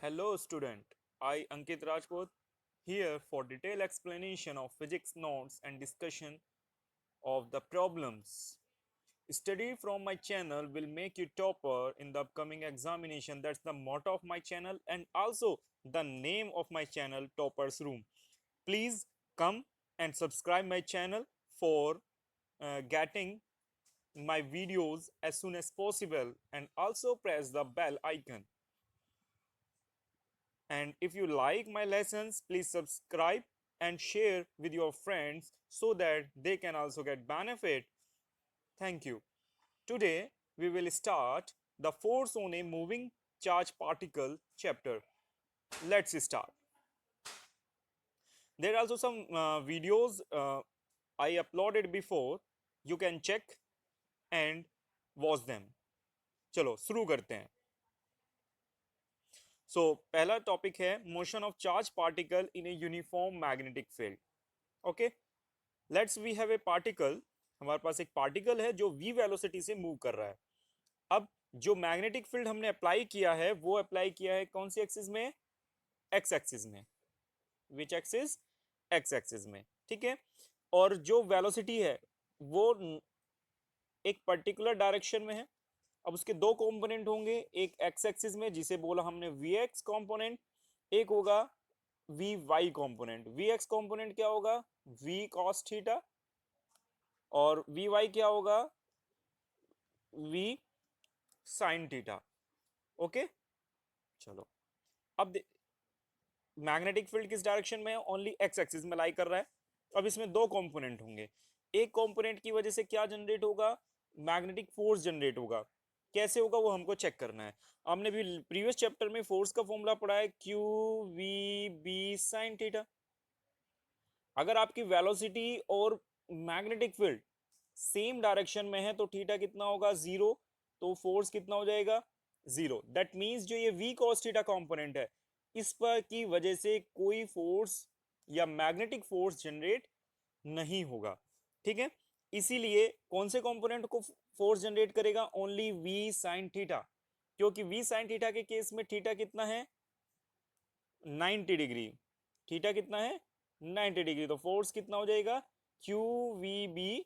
Hello student, I Ankit Rajput here for detailed explanation of physics notes and discussion of the problems. Study from my channel will make you topper in the upcoming examination. That's the motto of my channel and also the name of my channel, Toppers Room. Please come and subscribe my channel for getting my videos as soon as possible and also press the bell icon. And if you like my lessons, please subscribe and share with your friends so that they can also get benefit. Thank you. Today we will start the force on a moving charge particle chapter. Let's start. There are also some videos I uploaded before. You can check and watch them. चलो शुरू करते हैं. So पहला topic है motion of charge particle in a uniform magnetic field. Okay, let's we have a particle. हमारे पास एक particle है जो v वेलोसिटी से मूव कर रहा है. अब जो मैग्नेटिक फील्ड हमने अप्लाई किया है वो अप्लाई किया है कौन सी एक्सिस में? एक्स एक्सिस में. Which axis? एक्स एक्सिस में. ठीक है. और जो वेलोसिटी है वो एक पर्टिकुलर डायरेक्शन में है. अब उसके दो कंपोनेंट होंगे, एक एक्स एक्सिस में जिसे बोला हमने वी एक्स कॉम्पोनेंट, एक होगा V Y component. V X component क्या होगा? V cos theta. और वी वाई क्या होगा? We sine theta. ओके, चलो. अब मैग्नेटिक फील्ड किस डायरेक्शन में है? ओनली एक्स एक्सिस में लाई कर रहा है. अब इसमें दो कंपोनेंट होंगे. एक कंपोनेंट की वजह से क्या जनरेट होगा? मैग्नेटिक फोर्स जनरेट होगा. कैसे होगा वो हमको चेक करना है. हमने भी प्रीवियस चैप्टर में फोर्स का फॉर्मूला पढ़ा है, Q V B sine theta. अगर आपकी वेलोसिटी और मैग्नेटिक फील्ड सेम डायरेक्शन में है तो थीटा कितना होगा? जीरो. तो फोर्स कितना हो जाएगा? जीरो. दैट मींस जो ये वी कॉस थीटा कंपोनेंट है इस पर की वजह से कोई फोर्स या मैग्नेटिक फोर्स जनरेट नहीं होगा. ठीक है. इसीलिए कौन से कंपोनेंट को फोर्स जनरेट करेगा? Only V sine theta. क्योंकि वी साइन थीटा के केस में थीटा कितना है? 90 डिग्री. थीटा कितना है? 90 डिग्री. तो फोर्स कितना हो जाएगा? Q V B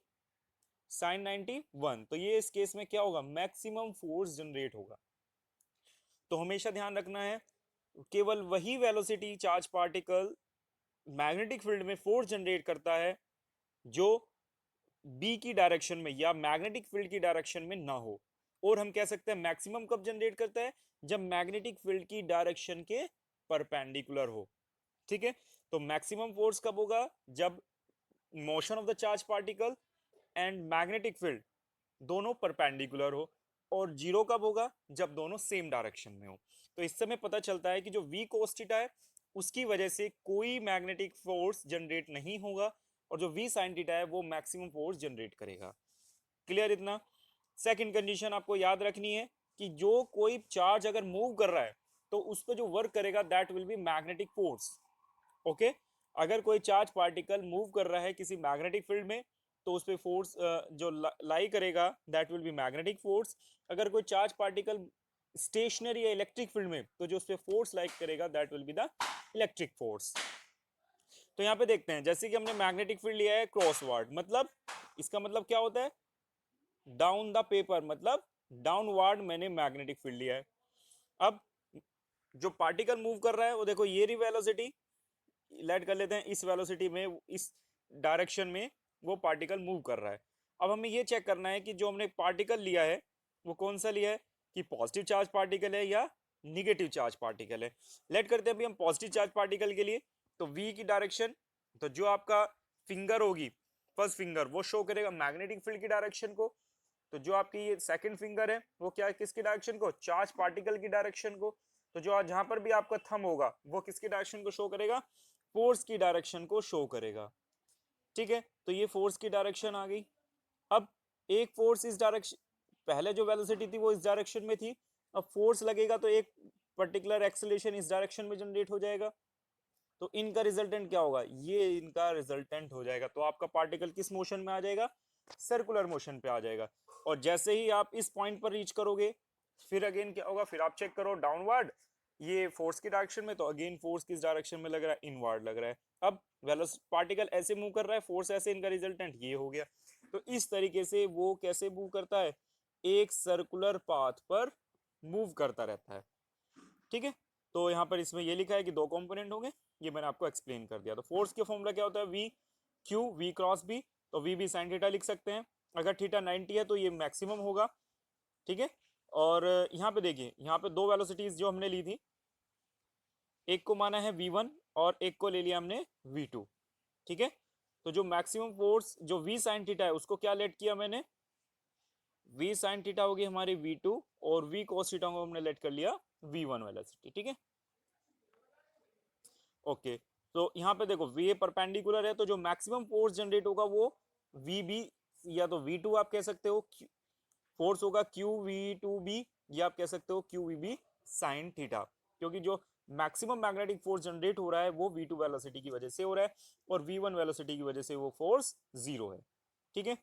sine 91. तो ये इस केस में क्या होगा? मैक्सिमम फोर्स जनरेट होगा. तो हमेशा ध्यान रखना है केवल वही velocity charge particle magnetic field में फोर्स जनरेट करता है जो बी की डायरेक्शन में या मैग्नेटिक फील्ड की डायरेक्शन में ना हो. और हम कह सकते हैं मैक्सिमम कब जनरेट करता है? जब मैग्नेटिक फील्ड की डायरेक्शन के परपेंडिकुलर हो. ठीक है. तो मैक्सिमम फोर्स कब होगा? जब motion of the charge particle and magnetic field दोनों परपेंडिकुलर हो. और जीरो कब होगा? जब दोनों सेम डायरेक्शन में हो. तो इस समय पता चलता है कि जो v cos थीटा है उसकी वजह से कोई मैग्नेटिक फोर्स जनरेट नहीं होगा और जो v sin थीटा है वो मैक्सिमम फोर्स जनरेट करेगा. क्लियर इतना? सेकंड कंडीशन आपको याद रखनी है कि जो कोई चार्ज अगर मूव कर रहा है तो उस पर जो वर्क करेगा that will B magnetic force. Okay. अगर कोई चार्ज पार्टिकल मूव कर रहा है किसी मैग्नेटिक फील्ड में तो उस पर फोर्स जो लाई करेगा that will B magnetic force. अगर कोई चार्ज पार्टिकल स्टेशनरी या इलेक्ट्रिक फील्ड में तो जो उस पर फोर्स लाइक करेगा that will be the electric force. तो यहाँ पे देखते हैं जैसे कि हमने मैग्नेटिक फील्ड लिया है क्रॉसवर्ड, मतलब इसका मतलब क्या होता है? डाउन द पेपर, मतलब डाउनवर्ड मैंने मैग्नेटिक फील्ड लिया है. अब जो पार्टिकल मूव कर रहा है वो देखो ये रही वेलोसिटी. लेट कर लेते हैं इस वेलोसिटी में, इस डायरेक्शन में वो पार्टिकल मूव कर रहा है. अब हमें ये चेक करना है कि जो हमने पार्टिकल लिया है वो कौन सा लिया है, कि पॉजिटिव चार्ज पार्टिकल है या निगेटिव चार्ज पार्टिकल है. लेट करते हैं अभी हम पॉजिटिव चार्ज पार्टिकल के लिए. तो v की डायरेक्शन, तो जो आपका फिंगर होगी फर्स्ट फिंगर वो शो करेगा मैग्नेटिक फील्ड की डायरेक्शन को. तो जो आपकी ये सेकंड फिंगर है वो क्या है? किसकी डायरेक्शन को? चार्ज पार्टिकल की डायरेक्शन को. तो जो जहां पर भी आपका थंब होगा वो किसकी डायरेक्शन को शो करेगा? फोर्स की डायरेक्शन को शो करेगा. ठीक है. तो ये फोर्स की डायरेक्शन आ गई. अब एक फोर्स इस डायरेक्शन, पहले जो वेलोसिटी थी वो इस डायरेक्शन में थी. अब फोर्स लगेगा तो एक पर्टिकुलर एक्सेलरेशन इस डायरेक्शन में जनरेट हो जाएगा. तो इनका रिजल्टेंट क्या होगा? ये इनका रिजल्टेंट हो जाएगा. तो आपका पार्टिकल किस मोशन में आ जाएगा? सर्कुलर मोशन पे आ जाएगा. और जैसे ही आप इस पॉइंट पर रीच करोगे फिर अगेन क्या होगा? फिर आप चेक करो डाउनवर्ड ये फोर्स की डायरेक्शन में, तो अगेन फोर्स किस डायरेक्शन में लग रहा है, इनवर्ड लग रहा है। अब पार्टिकल ऐसे मूव कर रहा है, फोर्स ऐसे, इनका रिजल्टेंट ये हो गया। तो इस तरीके से वो कैसे मूव करता है, एक सर्कुलर पाथ पर मूव करता रहता है। ठीक है, तो यहाँ पर इसमें ये लिखा है कि दो कंपोनेंट होंगे, ये मैंने आपको एक्सप्लेन कर दिया। तो फोर्स के फॉर्मूला क्या होता है, V Q V cross B, तो वी भी साइन थीटा लिख सकते हैं। अगर थीटा 90 है तो ये मैक्सिमम होगा। ठीक है, और यहाँ पे देखिए, यहाँ पे दो वेलोसिटीज जो हमने ली थी, एक को माना है v1 और एक को ले लिया हमने v2। ठीक है, तो जो मैक्सिमम फोर्स जो v साइन थीटा है उसको क्या लेट किया मैंने, v साइन थीटा होगी हमारी v2, और v cos थीटा को हमने लेट कर लिया v1 वेलोसिटी। ठीक है, ओके। तो यहाँ पे देखो v परपेंडिकुलर है, तो जो मैक्सिमम फोर्स जनरेट होगा वो vb या तो v2 आप कह सकते हो, फोर्स होगा qv2b, या आप कह सकते हो qvb साइन थीटा, क्योंकि जो मैक्सिमम मैग्नेटिक फोर्स जनरेट हो रहा है वो v2 वेलोसिटी की वजह से हो रहा है, और v1 वेलोसिटी की वजह से वो फोर्स जीरो है। ठीक है,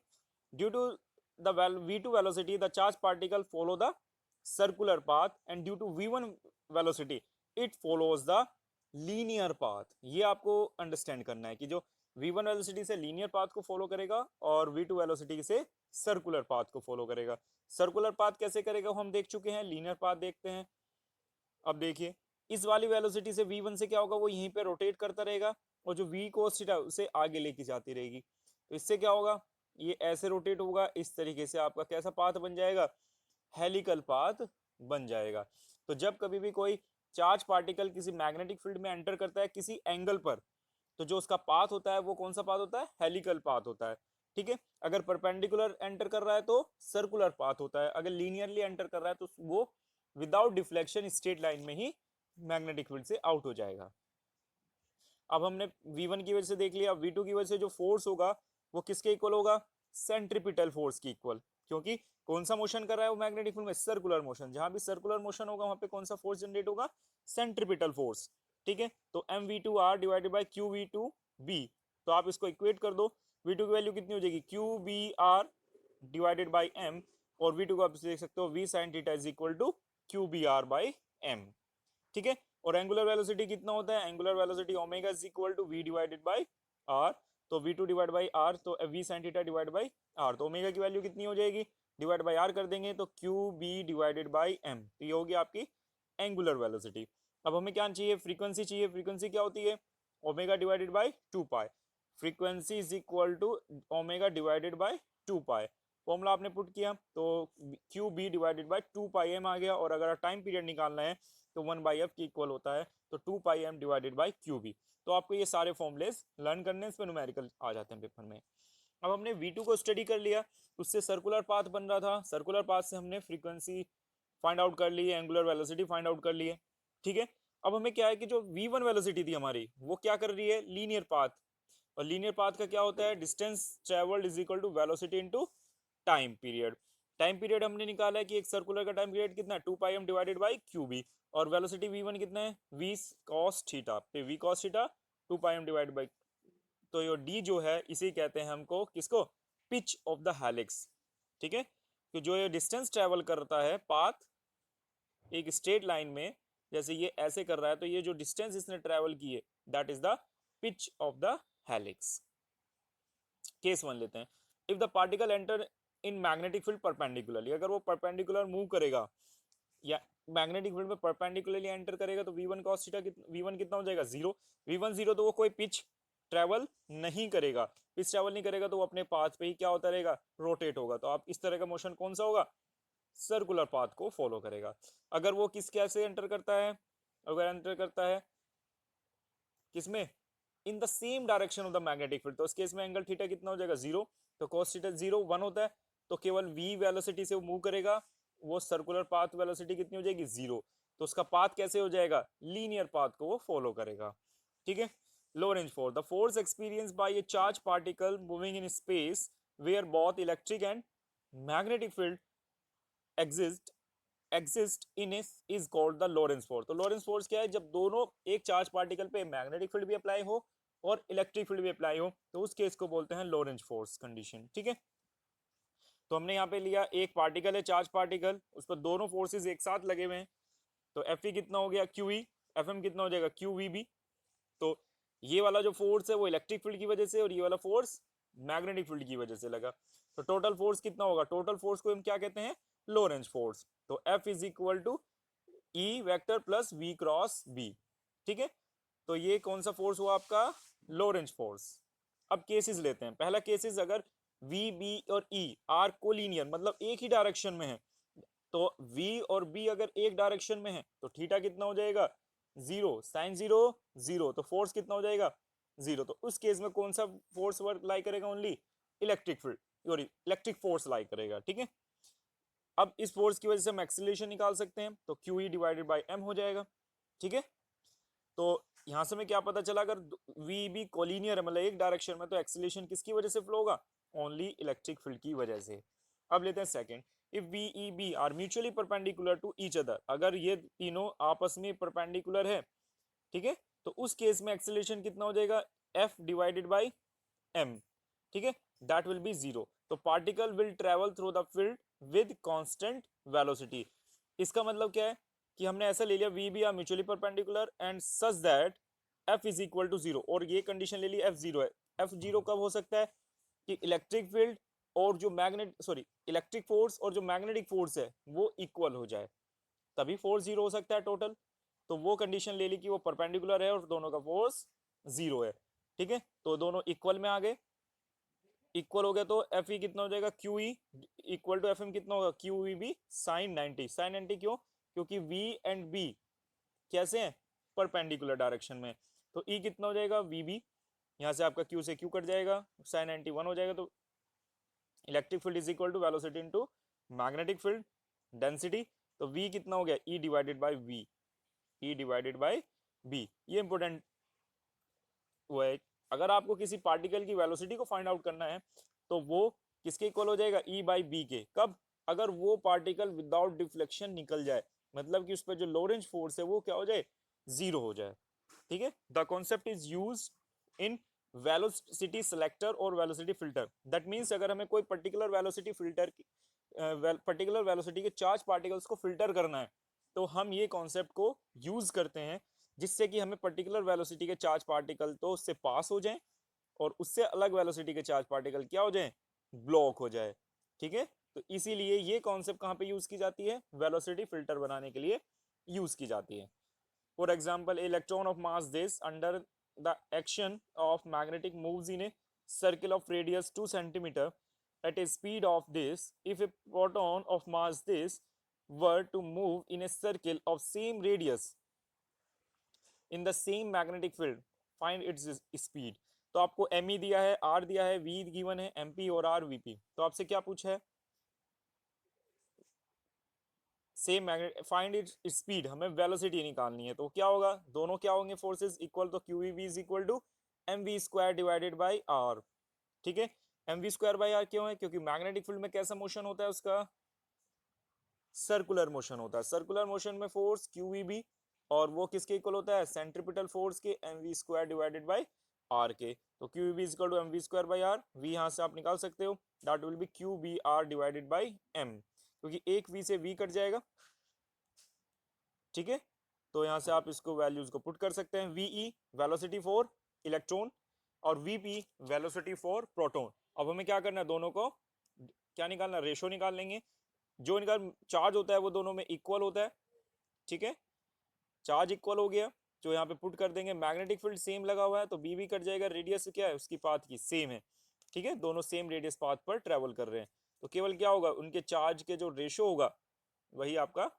due to the v2 velocity the charge particle follow the circular path, and due to v1 velocity it follows the linear path. ये आपको अंडरस्टैंड करना है कि जो v1 वेलोसिटी से लीनियर पाथ को फॉलो करेगा और v2 वेलोसिटी से सर्कुलर पाथ को फॉलो करेगा। सर्कुलर पाथ कैसे करेगा हम देख चुके हैं, लीनियर पाथ देखते हैं। अब देखिए, इस वाली वेलोसिटी से v1 से क्या होगा, वो यहीं पे रोटेट करता रहेगा, और जो v cos थीटा उसे आगे लेके जाती रहेगी। तो इससे क्या होगा, ये ऐसे रोटेट होगा, इस तरीके से आपका कैसा पाथ बन जाएगा, हेलिकल पाथ बन जाएगा। तो जब कभी भी कोई चार्ज पार्टिकल किसी मैग्नेटिक फील्ड में एंटर करता है किसी एंगल पर, तो जो उसका पाथ होता है वो कौन सा पाथ होता है, हेलिकल पाथ होता है। ठीक है, अगर परपेंडिकुलर एंटर कर रहा है तो सर्कुलर पाथ होता है, अगर लीनियरली एंटर कर रहा है तो वो विदाउट डिफ्लेक्शन स्ट्रेट लाइन में ही मैग्नेटिक फील्ड से आउट हो जाएगा। अब हमने v1 की वजह से देख लिया, v2 की वजह से जो फोर्स होगा वो किसके इक्वल होगा, सेंट्रीपिटल फोर्स की इक्वल, क्योंकि कौन सा मोशन कर रहा है वो मैग्नेटिक फील्ड में, सर्कुलर मोशन। जहां भी सर्कुलर मोशन होगा वहां पे कौन सा फोर्स जनरेट होगा, सेंट्रीपिटल फोर्स। ठीक है, तो mv2r डिवाइडेड बाय qv2b, तो आप इसको इक्वेट कर दो, v2 की वैल्यू कितनी हो जाएगी, qbr डिवाइडेड बाय m, और v2 को आप देख सकते हो v sin theta is equal to qbr by m। ठीक है, और एंगुलर वेलोसिटी कितना होता है, angular velocity omega is equal to v divided by r, तो v2 डिवाइड बाय r, तो v sin theta divide by r, तो omega की वैल्यू कितनी हो जाएगी, डिवाइड बाय r कर देंगे तो qb डिवाइडेड बाय m, तो ये होगी आपकी एंगुलर वेलोसिटी। अब हमें क्या चाहिए, फ्रीक्वेंसी चाहिए। फ्रीक्वेंसी क्या होती है, omega divided by 2 pi, frequency is equal to omega divided by 2 pi. Formula आपने पुट किया तो Q B divided by 2 pi M आ गया, और अगर टाइम पीरियड निकालना है तो 1 बाई एफ की इक्वल होता है, तो 2 pi M divided by Q B. तो आपको ये सारे फॉर्मुलेस लर्न करने, इस पर न्यूमेरिकल आ जाते हैं पेपर में। अब हमने V2 को स्टडी कर लिया, उससे सर्कुलर पाथ बन रहा था, सर्कुलर पाथ से हमने फ्रीक्वेंसी फाइंड आउट कर ली, एंगुलर वेलोसिटी फाइंड आउट कर लिए। ठीक है, अब हमें क्या है कि जो V1 वेलोसिटी थी हमारी वो क्या कर रही है, लीनियर पाथ, और लीनियर पाथ का क्या होता है, distance travelled is equal to velocity into time period. Time period हमने निकाला है कि एक सर्कुलर का टाइम पीरियड कितना है, 2 pi M divided by Q B, और वेलोसिटी v1 कितना है, v cos थीटा, पे v cos theta 2 pi M divided by, तो ये d जो है इसे कहते हैं हमको किसको, पिच ऑफ द हेलिक्स। ठीक है, तो जो ये डिस्टेंस ट्रेवल करता है पाथ एक स्ट्रेट लाइन में, जैसे ये ऐसे कर रहा है, तो ये जो डिस्टेंस इसने ट्रेवल की है that is the pitch of the helix. Case one लेते हैं, if the particle enter in magnetic field perpendicularly, अगर वो परपेंडिकुलर मूव करेगा या मैग्नेटिक फील्ड में परपेंडिकुलरली एंटर करेगा, तो v1 cos थीटा v1 कितना हो जाएगा, जीरो। v1 जीरो, तो वो कोई पिच ट्रेवल नहीं करेगा, पिच ट्रेवल नहीं करेगा तो वो अपने पाथ पे ही क्या होता रहेगा, रोटेट होगा। तो आप इस तरह का मोशन कौन सा होगा, सर्कुलर पाथ को फॉलो करेगा। अगर वो किस कैसे एंटर करता है, अगर एंटर करता है किसमें, in the same direction of the magnetic field, तो उस केस में एंगल थीटा कितना हो जाएगा, जीरो। तो cos थीटा जीरो 1 होता है, तो केवल v वेलोसिटी से वो मूव करेगा, वो सर्कुलर पाथ वेलोसिटी कितनी हो जाएगी, जीरो। तो उसका पाथ कैसे हो जाएगा, लीनियर पाथ को वो फॉलो करेगा। ठीक है, Lorentz force, the force experienced by a charged particle moving in space where both electric and magnetic field exist in is called the Lorentz force। तो Lorentz force क्या है, जब दोनों एक चार्ज पार्टिकल पे मैग्नेटिक फील्ड भी apply हो और इलेक्ट्रिक फील्ड भी अप्लाई हो, तो उस केस को बोलते हैं Lorentz force कंडीशन। ठीक है, तो हमने यहाँ पे लिया एक पार्टिकल है, चार्ज पार्टिकल, उस पर दोनों फोर्सेस एक साथ लगे हुए हैं, तो एफ ई कितना हो गया क्यू ई, एफ एम कितना हो जाएगा क्यू वी बी। तो ये वाला जो फोर्स है वो इलेक्ट्रिक फील्ड की वजह से और ये वाला फोर्स मैग्नेटिक फील्ड की वजह से लगा। तो टोटल फोर्स कितना होगा, टोटल फोर्स को हम क्या कहते हैं, लोरेंज फोर्स। तो F is equal to E vector plus V cross B. ठीक है, तो ये कौन सा फोर्स हुआ आपका, लोरेंज फोर्स। अब केसेस लेते हैं। पहला केसेस, अगर वी बी और ई आर कोलिनियर मतलब एक ही डायरेक्शन में है, तो v और b अगर एक डायरेक्शन में है तो थीटा कितना हो जाएगा, जीरो, साइन जीरो जीरो, तो फोर्स कितना हो जाएगा, जीरो। तो उस केस में कौन सा फोर्स वर्क लाई करेगा, only electric field, sorry electric force लाई करेगा। ठीक है, अब इस फोर्स की वजह से हम एक्सीलरेशन निकाल सकते हैं, तो Q E divided by M हो जाएगा। ठीक है, तो यहां से हमें क्या पता चला, अगर वी बी कोलिनियर है मतलब एक डायरेक्शन में, तो एक्सीलरेशन किसकी वजह से फ्लो होगा, ओनली इलेक्ट्रिक फील्ड की वजह से। अब लेते हैं second, if V E B are mutually perpendicular to each other, अगर ये तीनों आपस में परपेंडिकुलर है, ठीक है, तो उस केस में एक्सीलरेशन कितना हो जाएगा, एफ डिवाइडेड बाई एम। ठीक है, दैट विल बी जीरो। तो particle will travel through the field with constant velocity. इसका मतलब क्या है कि हमने ऐसा ले लिया, V B are mutually perpendicular and such that F is equal to zero, और ये कंडीशन ले ली एफ जीरो है। एफ जीरो कब हो सकता है कि इलेक्ट्रिक फील्ड और जो इलेक्ट्रिक फोर्स और जो मैग्नेटिक फोर्स है वो इक्वल हो जाए, तभी फोर्स जीरो हो सकता है टोटल। तो वो कंडीशन ले ली कि वो परपेंडिकुलर है और दोनों का फोर्स जीरो है। ठीक है, तो दोनों इक्वल में आ गए, इक्वल हो गया तो एफ ई कितना हो जाएगा, Q E equal to F M कितना होगा, Q E B sine 90। Sine 90 क्यों, क्योंकि वी एंड बी कैसे हैं, परपेंडिकुलर डायरेक्शन में। तो ई कितना हो जाएगा, वी बी, यहाँ से आपका क्यू से क्यू कट जाएगा, साइन 90 1 हो जाएगा। तो electric field is equal to velocity into magnetic field density. तो v कितना हो गया, e divided by v, e divided by b। ये इंपॉर्टेंट वो है, अगर आपको किसी पार्टिकल की वेलोसिटी को फाइंड आउट करना है तो वो किसके इक्वल हो जाएगा, e बाई बी के। कब, अगर वो पार्टिकल विदाउट डिफ्लेक्शन निकल जाए, मतलब कि उस पर जो लोरेंज फोर्स है वो क्या हो जाए, जीरो हो जाए। ठीक है, the concept is use in velocity selector और वेलोसिटी फिल्टर। दैट मीन्स अगर हमें कोई particular velocity filter particular velocity के चार्ज पार्टिकल्स को फिल्टर करना है, तो हम ये कॉन्सेप्ट को यूज करते हैं, जिससे कि हमें पर्टिकुलर वेलोसिटी के चार्ज पार्टिकल तो उससे पास हो जाएं और उससे अलग वेलोसिटी के चार्ज पार्टिकल क्या हो जाएं, ब्लॉक हो जाए। ठीक है, तो इसीलिए ये कॉन्सेप्ट कहाँ पे यूज की जाती है, वेलोसिटी फिल्टर बनाने के लिए यूज की जाती है। For example, electron of mass this under the action of magnetic moves in a circle of radius 2 centimeter at a speed of this. If a proton of mass this were to move in a circle of same radius in the same magnetic field, find its speed. तो आपको M E दिया है, R दिया है, V given है, M P और R VP. तो आपसे क्या पूछा है, same magnet, find it speed, हमें वेलोसिटी निकालनी है। तो क्या होगा, दोनों क्या होंगे फोर्सेस इक्वल, तो Q V is equal to M V square divided by R. ठीक है, M V square by R क्यों है, क्योंकि मैग्नेटिक फील्ड में कैसा मोशन होता है उसका, सर्कुलर मोशन होता है। सर्कुलर मोशन में फोर्स क्यू वी बी, और वो किसके इक्वल होता है, सेंट्रीपिटल फोर्स के M V square divided by R के। तो Q V B is equal to M V square by R, V यहाँ से आप निकाल सकते हो, that will be Q B R divided by M, क्योंकि एक वी से वी कट जाएगा। ठीक है, तो यहाँ से आप इसको वैल्यूज को पुट कर सकते हैं, वीई वेलोसिटी फॉर इलेक्ट्रॉन और वीपी वेलोसिटी फॉर प्रोटॉन। अब हमें क्या करना है, दोनों को क्या निकालना, रेशो निकाल लेंगे। जो निकाल चार्ज होता है वो दोनों में इक्वल होता है। ठीक है, चार्ज इक्वल हो गया, जो यहाँ पे पुट कर देंगे, मैग्नेटिक फील्ड सेम लगा हुआ है तो बी भी कट जाएगा, रेडियस क्या है उसकी पाथ की सेम है। ठीक है, दोनों सेम रेडियस पाथ पर ट्रेवल कर रहे हैं, तो केवल क्या होगा, उनके चार्ज के जो रेशो होगा वही आपका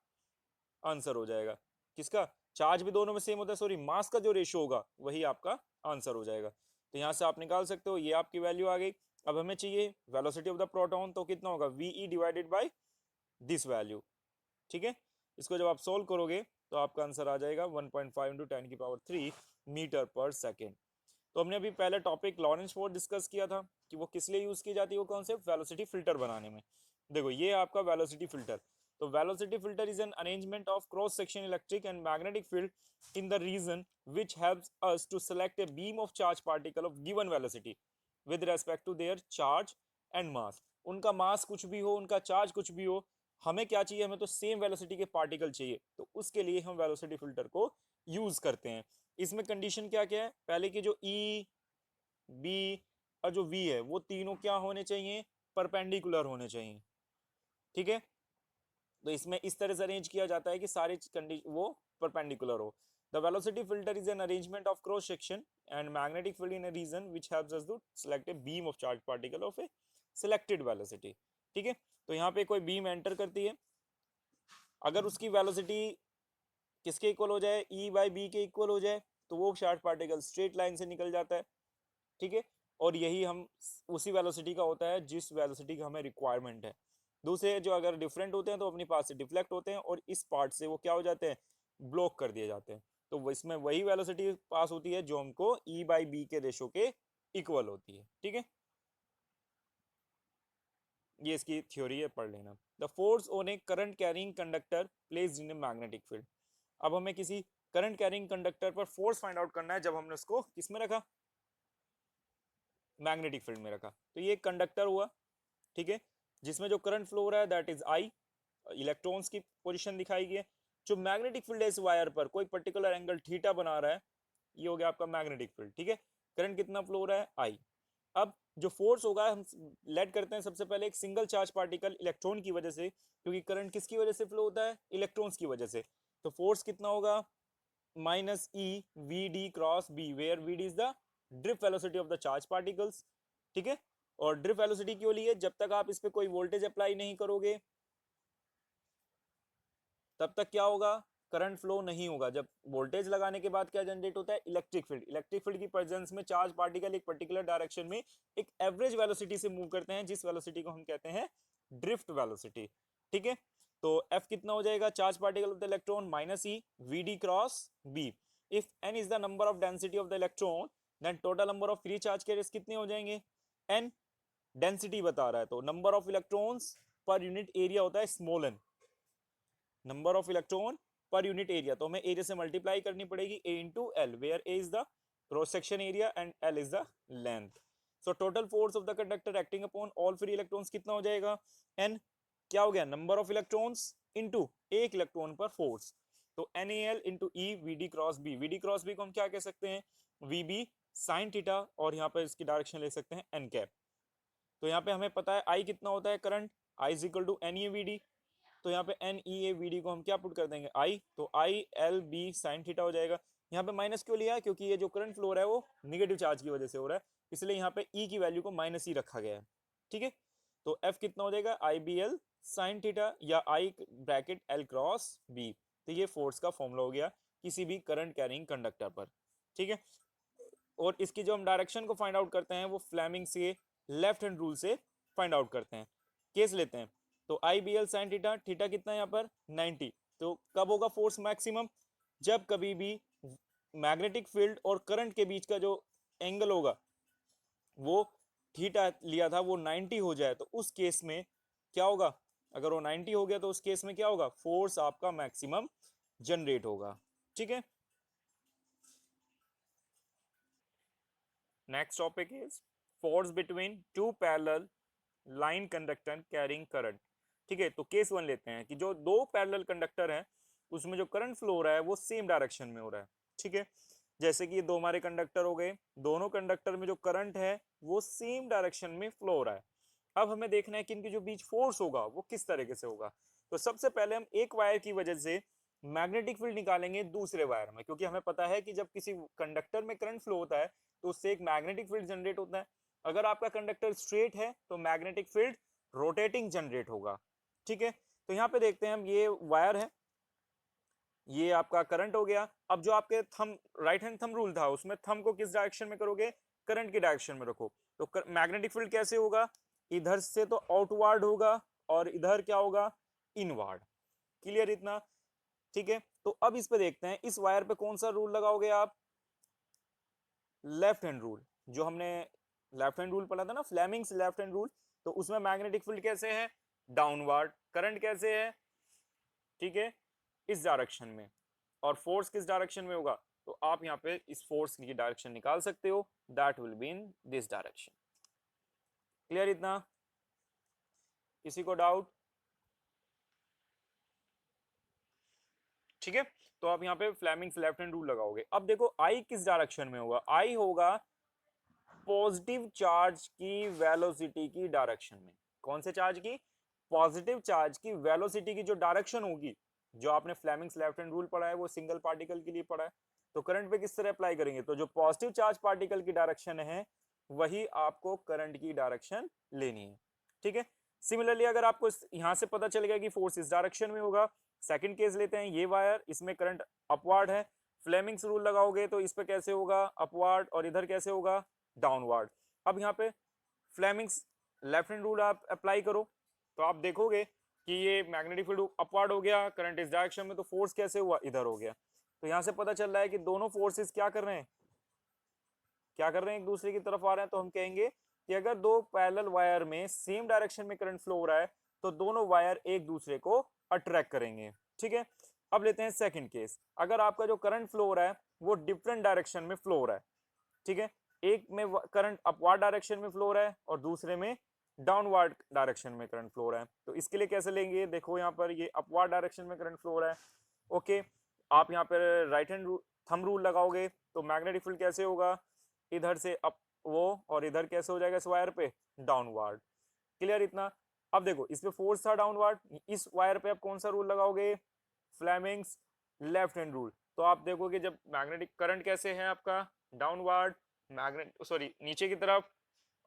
आंसर हो जाएगा। किसका, चार्ज भी दोनों में सेम होता है, सॉरी मास का जो रेशो होगा वही आपका आंसर हो जाएगा। तो यहाँ से आप निकाल सकते हो, ये आपकी वैल्यू आ गई। अब हमें चाहिए वेलोसिटी ऑफ द प्रोटॉन, तो कितना होगा, VE divided by this value. ठीक है, इसको जब आप सोल्व करोगे तो आपका आंसर आ जाएगा 1.5 इंटू 10 की पावर 3 मीटर पर सेकेंड। तो हमने अभी पहले टॉपिक लॉरेंस फोर्स डिस्कस किया था कि वो किस लिए यूज की जाती है, वो कॉन्सेप्ट वेलोसिटी फिल्टर बनाने में। देखो ये आपका वेलोसिटी फिल्टर, तो velocity filter is an arrangement of cross section electric and magnetic field in the region which helps us to select a beam of charge particle of given velocity with respect to their charge and mass. उनका mass कुछ भी हो, उनका charge कुछ भी हो, हमें क्या चाहिए, हमें तो सेम वेलोसिटी के पार्टिकल चाहिए, तो उसके लिए हम वेलोसिटी फिल्टर को यूज करते हैं। इसमें कंडीशन क्या क्या है, पहले की जो ई बी और जो वी है वो तीनों क्या होने चाहिए, परपेंडिकुलर होने चाहिए। ठीक है, तो इसमें इस तरह से अरेंज किया जाता है कि सारे कंडीशन वो परपेंडिकुलर हो। The velocity filter is an arrangement of cross section and magnetic field in a region which helps us to select a beam of charge particle of a selected velocity. ठीक है, तो यहाँ पे कोई beam enter करती है, अगर उसकी वेलोसिटी किसके इक्वल हो जाए, ई बाई बी के इक्वल हो जाए, तो वो चार्ज पार्टिकल स्ट्रेट लाइन से निकल जाता है। ठीक है, और यही हम उसी वेलोसिटी का होता है जिस वेलोसिटी का हमें रिक्वायरमेंट है। दूसरे जो अगर डिफरेंट होते हैं तो अपनी पास से डिफ्लेक्ट होते हैं और इस पार्ट से वो क्या हो जाते हैं, ब्लॉक कर दिए जाते हैं। तो इसमें वही वेलोसिटी पास होती है जो हमको ई बाई बी के रेशो के इक्वल होती है। ठीक है, ये इसकी थ्योरी है, पढ़ लेना। The force on A current carrying conductor placed in a magnetic field. अब हमें किसी करंट कैरिंग कंडक्टर पर फोर्स फाइंड आउट करना है जब हमने उसको किस में रखा, मैग्नेटिक फील्ड में रखा। तो ये कंडक्टर हुआ, ठीक है, जिसमें जो करंट फ्लो हो रहा है दैट इज आई, इलेक्ट्रॉन्स की पोजीशन दिखाई गई है। जो मैग्नेटिक फील्ड है इस वायर पर कोई पर्टिकुलर एंगल थीटा बना रहा है, ये हो गया आपका मैग्नेटिक फील्ड। ठीक है, करंट कितना फ्लो हो रहा है, आई। अब जो फोर्स होगा हम लेट करते हैं सबसे पहले एक सिंगल चार्ज पार्टिकल इलेक्ट्रॉन की वजह से, क्योंकि करंट किसकी वजह से फ्लो होता है, इलेक्ट्रॉन्स की वजह से। तो फोर्स कितना होगा, minus E V D cross B, where V D is the drift velocity of the charge particles. ठीक है, और ड्रिफ्ट वेलोसिटी क्यों ली है, जब तक आप इस पे कोई वोल्टेज अप्लाई नहीं करोगे तब तक क्या होगा, करंट फ्लो नहीं होगा। जब वोल्टेज लगाने के बाद क्या जनरेट होता है, इलेक्ट्रिक फील्ड। इलेक्ट्रिक फील्ड की प्रेजेंस में चार्ज पार्टिकल एक पर्टिकुलर डायरेक्शन में एक एवरेज वेलोसिटी से मूव करते हैं, जिस वेलोसिटी को हम कहते हैं ड्रिफ्ट वेलोसिटी। ठीक है, तो F कितना हो जाएगा, charge particle of the electron minus E V D cross B. If n is the number of density of the electron then total number of free charge carriers कितने हो जाएंगे, n density बता रहा है तो number of electrons per unit area होता है small n, number of electron per unit area, तो हमें एरिया से मल्टीप्लाई करनी पड़ेगी, a into L, where a is the cross section area and l is the length. So total force of the conductor acting upon all free electrons कितना हो जाएगा, n क्या हो गया, नंबर ऑफ इलेक्ट्रॉन्स इंटू एक electron per force, तो NaL into E V D cross B. V D cross B को हम क्या कह सकते हैं, वी बी साइन थीटा, और यहाँ पर इसकी डायरेक्शन ले सकते हैं एन कैप। तो यहाँ पे हमें पता है आई कितना होता है current, I is equal to N A V D, तो यहाँ पे N E A V D को हम क्या पुट कर देंगे, आई, तो I L B sine theta हो जाएगा। यहाँ पे माइनस क्यों लिया है, क्योंकि ये जो करंट फ्लो रहा है वो निगेटिव चार्ज की वजह से हो रहा है, इसलिए यहाँ पे ई की वैल्यू को माइनस ही रखा गया है। ठीक है, तो एफ कितना हो जाएगा, आई बी एल साइन थीटा या आई ब्रैकेट एल क्रॉस बी। तो ये फोर्स का फॉर्मूला हो गया किसी भी करंट कैरिंग कंडक्टर पर। ठीक है, और इसकी जो हम डायरेक्शन को फाइंड आउट करते हैं वो फ्लेमिंग से लेफ्ट हैंड रूल से फाइंड आउट करते हैं। केस लेते हैं, तो I B L sine theta, theta कितना है यहाँ पर 90, तो कब होगा फोर्स मैक्सिमम, जब कभी भी मैग्नेटिक फील्ड और करंट के बीच का जो एंगल होगा वो थीटा लिया था वो 90 हो जाए, तो उस केस में क्या होगा, अगर वो 90 हो गया तो उस केस में क्या होगा, फोर्स आपका मैक्सिमम जनरेट होगा। ठीक है, next topic is force between two parallel line conductor carrying current. ठीक है, तो केस वन लेते हैं कि जो दो पैरेलल कंडक्टर हैं उसमें जो करंट फ्लो हो रहा है वो सेम डायरेक्शन में हो रहा है। ठीक है, जैसे कि ये दो हमारे कंडक्टर हो गए, दोनों कंडक्टर में जो करंट है वो सेम डायरेक्शन में फ्लो हो रहा है। अब हमें देखना है कि इनके जो बीच फोर्स होगा वो किस तरीके से होगा। तो सबसे पहले हम एक वायर की वजह से मैग्नेटिक फील्ड निकालेंगे दूसरे वायर में, क्योंकि हमें पता है कि जब किसी कंडक्टर में करंट फ्लो होता है तो उससे एक मैग्नेटिक फील्ड जनरेट होता है। अगर आपका कंडक्टर स्ट्रेट है तो मैग्नेटिक फील्ड रोटेटिंग जनरेट होगा। ठीक है, तो यहाँ पे देखते हैं हम, ये वायर है, ये आपका करंट हो गया। अब जो आपके thumb right hand thumb rule था उसमें थंब को किस डायरेक्शन में करोगे, करंट की डायरेक्शन में रखो, तो मैग्नेटिक फील्ड कैसे होगा, इधर से तो आउटवर्ड होगा और इधर क्या होगा, इनवर्ड। क्लियर इतना, ठीक है। तो अब इस पे देखते हैं इस वायर पे कौन सा रूल लगाओगे आप, लेफ्ट हैंड रूल, जो हमने लेफ्ट हैंड रूल पढ़ा था ना, फ्लेमिंग्स लेफ्ट हैंड रूल। तो उसमें मैग्नेटिक फील्ड कैसे है, डाउनवर्ड, करंट कैसे है, ठीक है, इस डायरेक्शन में, और फोर्स किस डायरेक्शन में होगा, तो आप यहाँ पे इस फोर्स की डायरेक्शन निकाल सकते हो, that will be in this direction. Clear इतना, किसी को डाउट, ठीक है। तो आप यहाँ पे फ्लेमिंग्स लेफ्ट हैंड रूल लगाओगे। अब देखो आई किस डायरेक्शन में होगा, आई होगा पॉजिटिव चार्ज की वेलोसिटी की डायरेक्शन में। कौन से चार्ज की? पॉजिटिव चार्ज की वेलोसिटी की जो डायरेक्शन होगी, जो आपने फ्लेमिंग्स लेफ्ट हैंड रूल पढ़ा है वो सिंगल पार्टिकल के लिए पढ़ा है। तो करंट पे किस तरह अप्लाई करेंगे? तो जो पॉजिटिव चार्ज पार्टिकल की डायरेक्शन है वही आपको करंट की डायरेक्शन लेनी है। ठीक है। सिमिलरली अगर आपको यहां से पता चल गया कि फोर्स इस डायरेक्शन में होगा, सेकंड केस लेते हैं, ये वायर, इसमें करंट अपवर्ड है, फ्लेमिंग्स रूल लगाओगे तो इस पे कैसे होगा? अपवर्ड, और इधर कैसे होगा? डाउनवर्ड। अब यहाँ पे फ्लेमिंग्स लेफ्ट हैंड रूल आप अप्लाई करो तो आप देखोगे कि ये मैग्नेटिक फील्ड अपवर्ड हो गया, करंट इस डायरेक्शन में, तो फोर्स कैसे हुआ? इधर हो गया। तो यहाँ से पता चल रहा है कि दोनों फोर्सेस क्या कर रहे हैं? क्या कर रहे हैं? एक दूसरे की तरफ आ रहे हैं। तो हम कहेंगे कि अगर दो पैरेलल वायर में सेम डायरेक्शन में करंट फ्लो हो रहा है तो दोनों वायर एक दूसरे को अट्रैक्ट करेंगे। ठीक है। अब लेते हैं सेकंड केस। अगर आपका जो करंट फ्लो हो रहा है वो डिफरेंट डायरेक्शन में फ्लो हो रहा है, ठीक है, एक में करंट अपवर्ड डायरेक्शन में फ्लो हो रहा है और दूसरे में डाउनवर्ड डायरेक्शन में करंट फ्लो हो रहा है, तो इसके लिए कैसे लेंगे? देखो यहाँ पर ये अपवर्ड डायरेक्शन में करंट फ्लो हो रहा है। ओके, आप यहाँ पर राइट हैंड थंब रूल लगाओगे तो मैग्नेटिक फील्ड कैसे होगा? इधर से अप वो, और इधर कैसे हो जाएगा इस वायर पे? डाउनवर्ड। क्लियर इतना? अब देखो इसमें फोर्स था डाउनवर्ड, इस वायर पे आप कौन सा रूल लगाओगे? Fleming's left hand rule. तो आप देखोगे जब मैग्नेटिक करंट कैसे है आपका? डाउनवर्ड, मैग्नेट सॉरी नीचे की तरफ,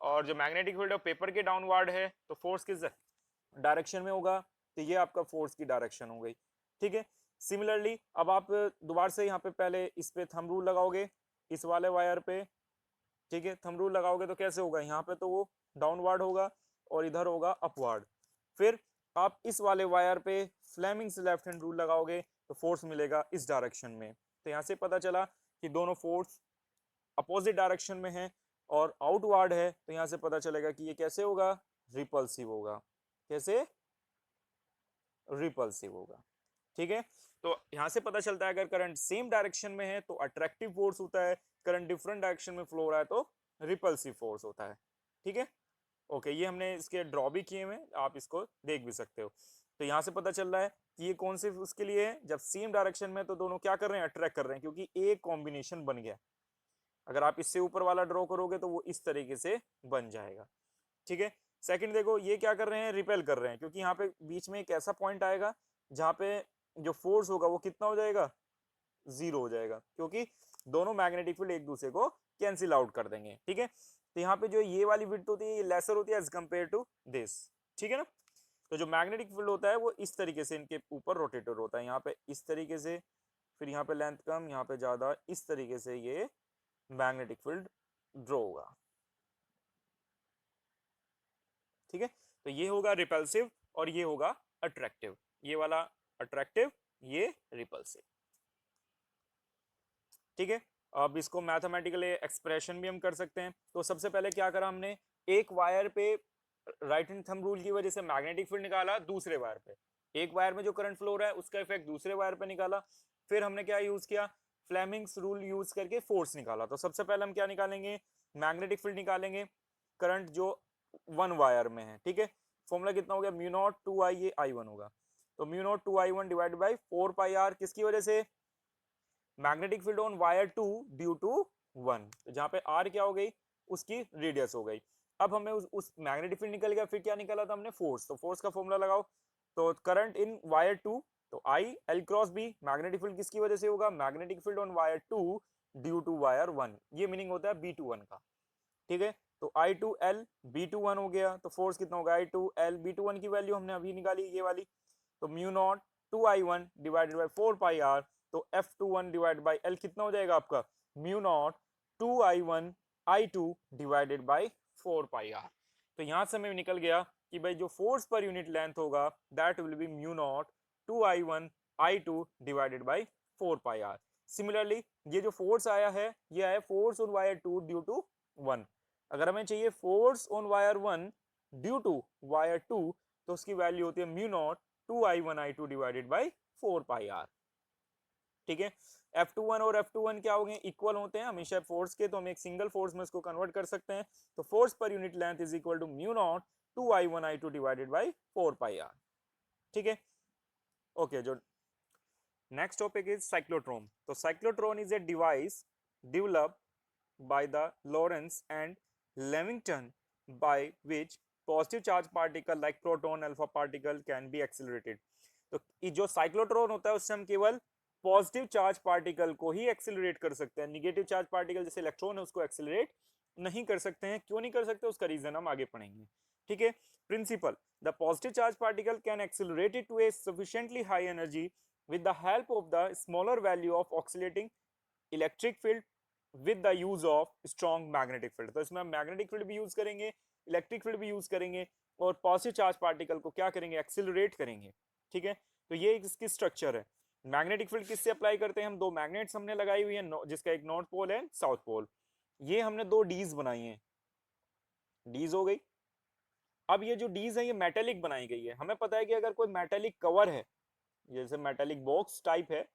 और जो मैग्नेटिक फील्ड है पेपर के डाउनवर्ड है, तो फोर्स किस डायरेक्शन में होगा? तो ये आपका फोर्स की डायरेक्शन हो गई। ठीक है। सिमिलरली अब आप दोबारा से यहाँ पे पहले इस पे थंब रूल लगाओगे, इस वाले वायर पे, ठीक है, थंब रूल लगाओगे तो कैसे होगा? यहाँ पे तो वो डाउनवर्ड होगा और इधर होगा अपवर्ड। फिर आप इस वाले वायर पे फ्लेमिंग्स लेफ्ट हैंड रूल लगाओगे तो फोर्स मिलेगा इस डायरेक्शन में। तो यहाँ से पता चला कि दोनों फोर्स अपोजिट डायरेक्शन में है और आउटवर्ड है, तो यहाँ से पता चलेगा कि ये कैसे होगा? रिपल्सिव होगा। कैसे? रिपल्सिव होगा। ठीक है। तो यहां से पता चलता है अगर करंट सेम डायरेक्शन में है तो अट्रैक्टिव फोर्स होता है, करंट डिफरेंट डायरेक्शन में फ्लो हो रहा है तो रिपल्सिव फोर्स होता है। ठीक है। ओके, ये हमने इसके ड्रॉ भी किए हुए, आप इसको देख भी सकते हो। तो यहाँ से पता चल रहा है कि ये कौन से उसके लिए है? जब सेम डायरेक्शन में तो दोनों क्या कर रहे हैं? अट्रैक्ट कर रहे हैं, क्योंकि एक कॉम्बिनेशन बन गया। अगर आप इससे ऊपर वाला ड्रॉ करोगे तो वो इस तरीके से बन जाएगा। ठीक है। सेकंड देखो ये क्या कर रहे हैं? रिपेल कर रहे हैं, क्योंकि यहाँ पे बीच में एक ऐसा पॉइंट आएगा जहाँ पे जो फोर्स होगा वो कितना हो जाएगा? जीरो हो जाएगा, क्योंकि दोनों मैग्नेटिक फील्ड एक दूसरे को कैंसिल आउट कर देंगे। ठीक है। तो यहाँ पे जो ये वाली विड्थ होती है ये लेसर होती है एज कंपेयर टू दिस। ठीक है ना? तो जो मैग्नेटिक फील्ड होता है वो इस तरीके से इनके ऊपर रोटेटर होता है, यहाँ पे इस तरीके से, फिर यहाँ पे लेंथ कम, यहाँ पे ज्यादा, इस तरीके से ये मैग्नेटिक फील्ड ड्रॉ होगा। ठीक है। तो ये होगा रिपल्सिव और ये होगा अट्रैक्टिव, ये वाला अट्रैक्टिव, ये रिपल्सिव। ठीक है। अब इसको मैथमेटिकल एक्सप्रेशन भी हम कर सकते हैं। तो सबसे पहले क्या करा हमने? एक वायर पे राइट हैंड थंब रूल की वजह से मैग्नेटिक फील्ड निकाला, दूसरे वायर पे एक वायर में जो करंट फ्लो हो रहा है उसका इफेक्ट दूसरे वायर पे निकाला। फिर हमने क्या यूज किया? फ्लेमिंग्स रूल यूज करके फोर्स निकाला। तो सबसे पहले हम क्या निकालेंगे? मैग्नेटिक फील्ड निकालेंगे, करंट जो वन वायर में है। ठीक है। फॉर्मूला कितना हो गया? म्यू नॉट टू आई, ये आई वन होगा, तो mu naught two I one divide by 4 pi R, किसकी वजह से? Magnetic field on wire 2 due to 1, जहां पे आर क्या हो गई? उसकी रेडियस हो गई। अब हमें उस मैग्नेटिक फील्ड निकल गया, फिर क्या निकला था हमने? फोर्स। तो फोर्स का फॉर्मूला लगाओ। तो करंट इन वायर 2, तो I L cross B, magnetic field किसकी वजह से होगा? Magnetic field on wire 2 due to wire 1, ये मीनिंग होता है B21 का। ठीक है। तो I2L B21 हो गया, तो फोर्स कितना होगा? I2L B21 की वैल्यू हमने अभी निकाली, ये वाली। तो mu naught 2I1 divided by 4 pi R, तो F21 डिवाइड बाई L कितना हो जाएगा आपका? Mu naught 2I1 I2 divided by 4 pi R. तो यहां से हमें निकल गया कि भाई जो फोर्स पर यूनिट लेंथ होगा that will be mu naught 2I1 I2 divided by 4 pi R. Similarly ये जो फोर्स आया है ये आया force on wire 2 due to 1। अगर हमें चाहिए force on wire 1 due to wire 2, तो उसकी वैल्यू होती है mu naught 2I1 I2 divided by 4 pi R. ठीक है। F21 और F21 क्या हो गए? इक्वल होते हैं हमेशा फोर्स के, तो हम एक सिंगल फोर्स में इसको कन्वर्ट कर सकते हैं। तो force per unit length is equal to mu naught 2I1 I2 divided by 4 pi R. ठीक है। ओके, जो नेक्स्ट टॉपिक इज साइक्लोट्रॉन। तो cyclotron is a device developed by the Lorentz and Lewington by which positive charge particle like proton alpha particle can be accelerated। तो ये जो cyclotron होता है उससे हम केवल पॉजिटिव चार्ज पार्टिकल को ही एक्सेलरेट कर सकते हैं, निगेटिव चार्ज पार्टिकल जैसे इलेक्ट्रॉन है उसको एक्सेलरेट नहीं कर सकते हैं। क्यों नहीं कर सकते उसका रीजन हम आगे पढ़ेंगे। ठीक है। Principle, the positive charge particle can accelerate it to a sufficiently high energy with the help of the smaller value of oscillating electric field with the use of strong magnetic field। तो इसमें हम magnetic field भी use करेंगे, electric field भी use करेंगे और positive charge particle को क्या करेंगे, एक्सिलरेट करेंगे। ठीक है। तो ये इसकी स्ट्रक्चर है। मैग्नेटिक फील्ड किससे अप्लाई करते हैं हम, दो मैग्नेट्स हमने लगाई हुई है जिसका एक नॉर्थ पोल है साउथ पोल। ये हमने दो डीज बनाई हैं, डीज हो गई। अब ये जो डीज है ये मेटेलिक बनाई गई है। हमें पता है कि अगर कोई मेटेलिक कवर है, जैसे मेटेलिक बॉक्स टाइप है,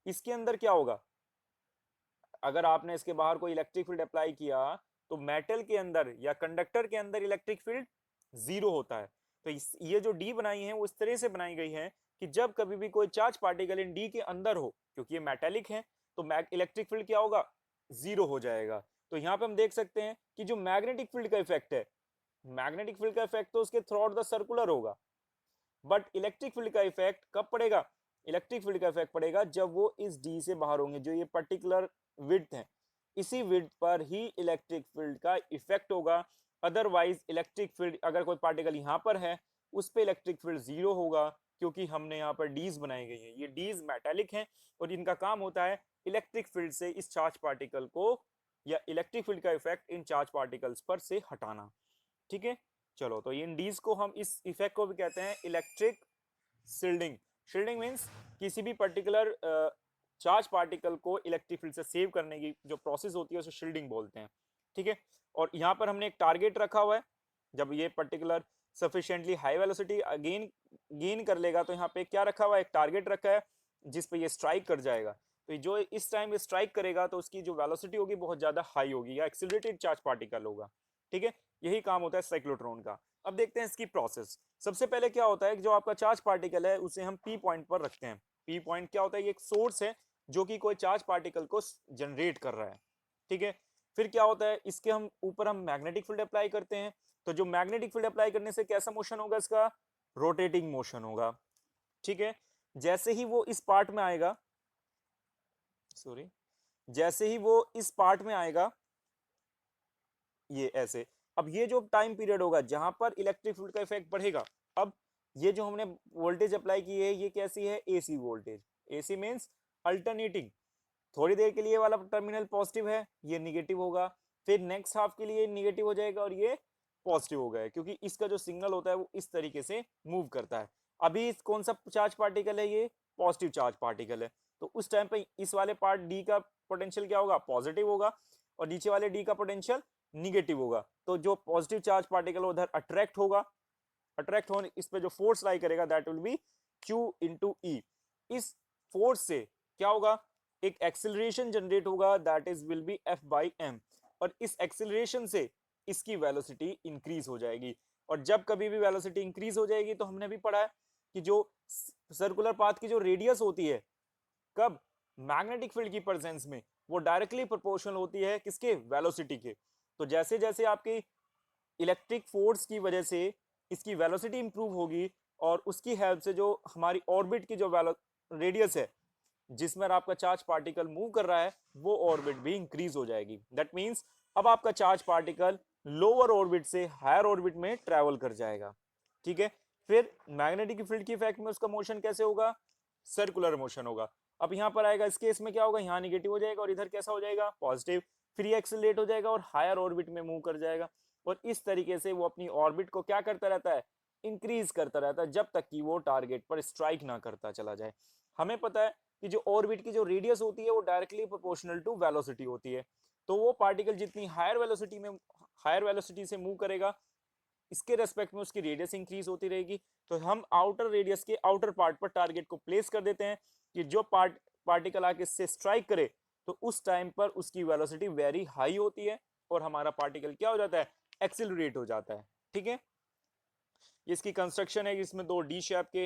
इसके अंदर क्या होगा, अगर आपने इसके बाहर कोई इलेक्ट्रिक फील्ड अप्लाई किया तो मेटल के अंदर या कंडक्टर के अंदर इलेक्ट्रिक फील्ड जीरो होता है। तो ये जो डी बनाई है वो इस तरह से बनाई गई है कि जब कभी भी कोई चार्ज पार्टिकल इन डी के अंदर हो, क्योंकि ये मेटेलिक है, तो इलेक्ट्रिक फील्ड क्या होगा, जीरो हो जाएगा। तो यहाँ पे हम देख सकते हैं कि जो मैग्नेटिक फील्ड का इफेक्ट है, मैग्नेटिक फील्ड का इफेक्ट तो उसके थ्रू आउट द सर्कुलर होगा, बट इलेक्ट्रिक फील्ड का इफेक्ट कब पड़ेगा, इलेक्ट्रिक फील्ड का इफेक्ट पड़ेगा जब वो इस डी से बाहर होंगे। जो ये पर्टिकुलर विड्थ है, इसी विड्थ पर ही इलेक्ट्रिक फील्ड का इफेक्ट होगा। अदरवाइज इलेक्ट्रिक फील्ड, अगर कोई पार्टिकल यहाँ पर है उस पर इलेक्ट्रिक फील्ड जीरो होगा, क्योंकि हमने यहाँ पर डीज बनाई गई है। ये डीज मेटालिक हैं और इनका काम होता है इलेक्ट्रिक फील्ड से इस चार्ज पार्टिकल को या इलेक्ट्रिक फील्ड का इफेक्ट इन चार्ज पार्टिकल्स पर से हटाना। ठीक है। चलो, तो इन डीज को हम, इस इफेक्ट को भी कहते हैं इलेक्ट्रिक शील्डिंग। शील्डिंग मीन्स किसी भी पर्टिकुलर चार्ज पार्टिकल को इलेक्ट्रिक फील्ड से सेव करने की जो प्रोसेस होती है उसे शील्डिंग बोलते हैं। ठीक है। और यहाँ पर हमने एक टारगेट रखा हुआ है, जब ये particular sufficiently high velocity gain कर लेगा तो यहाँ पे क्या रखा हुआ है, एक टारगेट रखा है जिस पे ये स्ट्राइक कर जाएगा। तो जो इस टाइम ये स्ट्राइक करेगा तो उसकी जो वेलोसिटी होगी बहुत ज्यादा हाई होगी या एक्सीलरेटेड चार्ज पार्टिकल होगा। ठीक है। यही काम होता है साइक्लोट्रॉन का। अब देखते हैं इसकी प्रोसेस। सबसे पहले क्या होता है कि जो आपका चार्ज पार्टिकल है उसे हम पी पॉइंट पर रखते हैं। पी पॉइंट क्या होता है, ये एक सोर्स है जो कि कोई चार्ज पार्टिकल को जनरेट कर रहा है। ठीक है। फिर क्या होता है, इसके हम ऊपर हम मैग्नेटिक फील्ड अप्लाई करते हैं। तो जो मैग्नेटिक फील्ड अप्लाई करने से कैसा मोशन होगा, इसका रोटेटिंग मोशन होगा। ठीक है। जैसे ही वो इस पार्ट में आएगा, सॉरी, जैसे ही वो इस पार्ट में आएगा, ये ऐसे, अब ये जो टाइम पीरियड होगा जहां पर इलेक्ट्रिक फील्ड का इफेक्ट बढ़ेगा, अब ये जो हमने वोल्टेज अप्लाई की है ये कैसी है, AC voltage. AC means alternating. थोड़ी देर के लिए वाला टर्मिनल पॉजिटिव है, ये निगेटिव होगा, फिर नेक्स्ट हाफ के लिए निगेटिव हो जाएगा और ये पॉजिटिव हो गया, क्योंकि इसका जो सिग्नल होता है वो इस तरीके से मूव करता है। अभी कौन सा चार्ज पार्टिकल है, ये पॉजिटिव चार्ज पार्टिकल है, तो उस टाइम पे इस वाले पार्ट डी का पोटेंशियल क्या होगा, पॉजिटिव होगा, और नीचे वाले डी का पोटेंशियल निगेटिव होगा। तो जो पॉजिटिव चार्ज पार्टिकल उधर अट्रैक्ट होगा, अट्रैक्ट होने इस पे जो फोर्स लाई करेगा that will be Q into E. इस फोर्स से क्या होगा, एक एक्सिलरेशन जनरेट होगा that is will be F by M, और इस एक्सिलरेशन से इसकी वेलोसिटी इंक्रीज हो जाएगी। और जब कभी भी वेलोसिटी इंक्रीज हो जाएगी तो हमने भी पढ़ा है कि जो सर्कुलर पाथ की जो रेडियस होती है, कब, मैग्नेटिक फील्ड की प्रेजेंस में, वो डायरेक्टली प्रोपोर्शनल होती है किसके, वेलोसिटी के। तो जैसे जैसे आपकी इलेक्ट्रिक फोर्स की वजह से इसकी वेलोसिटी इंप्रूव होगी और उसकी हेल्प से जो हमारी ऑर्बिट की जो रेडियस है जिसमें आपका चार्ज पार्टिकल मूव कर रहा है वो ऑर्बिट भी इंक्रीज हो जाएगी। दैट मींस अब आपका चार्ज पार्टिकल लोअर ऑर्बिट से हायर ऑर्बिट में ट्रेवल कर जाएगा। ठीक है। फिर मैग्नेटिक फील्ड की इफेक्ट में उसका मोशन कैसे होगा, सर्कुलर मोशन होगा। अब यहाँ पर आएगा, इस केस में क्या होगा, यहाँ निगेटिव हो जाएगा और इधर कैसा हो जाएगा, पॉजिटिव। फिर ये एक्सेलरेट हो जाएगा और हायर ऑर्बिट में मूव कर जाएगा, और इस तरीके से वो अपनी ऑर्बिट को क्या करता रहता है, इंक्रीज करता रहता है, जब तक कि वो टारगेट पर स्ट्राइक ना करता चला जाए। हमें पता है कि जो ऑर्बिट की जो रेडियस होती है वो डायरेक्टली प्रोपोर्शनल टू वेलोसिटी होती है। तो वो पार्टिकल जितनी हायर वेलोसिटी में, हायर वेलोसिटी से मूव करेगा, इसके रेस्पेक्ट में उसकी रेडियस इंक्रीज होती रहेगी। तो हम आउटर रेडियस के आउटर पार्ट पर टारगेट को प्लेस कर देते हैं कि जो पार्टिकल आके इससे स्ट्राइक करे तो उस टाइम पर उसकी वेलोसिटी वेरी हाई होती है और हमारा पार्टिकल क्या हो जाता है, एक्सिलरेट हो जाता है। ठीक है। इसकी कंस्ट्रक्शन है, इसमें दो डी शेप के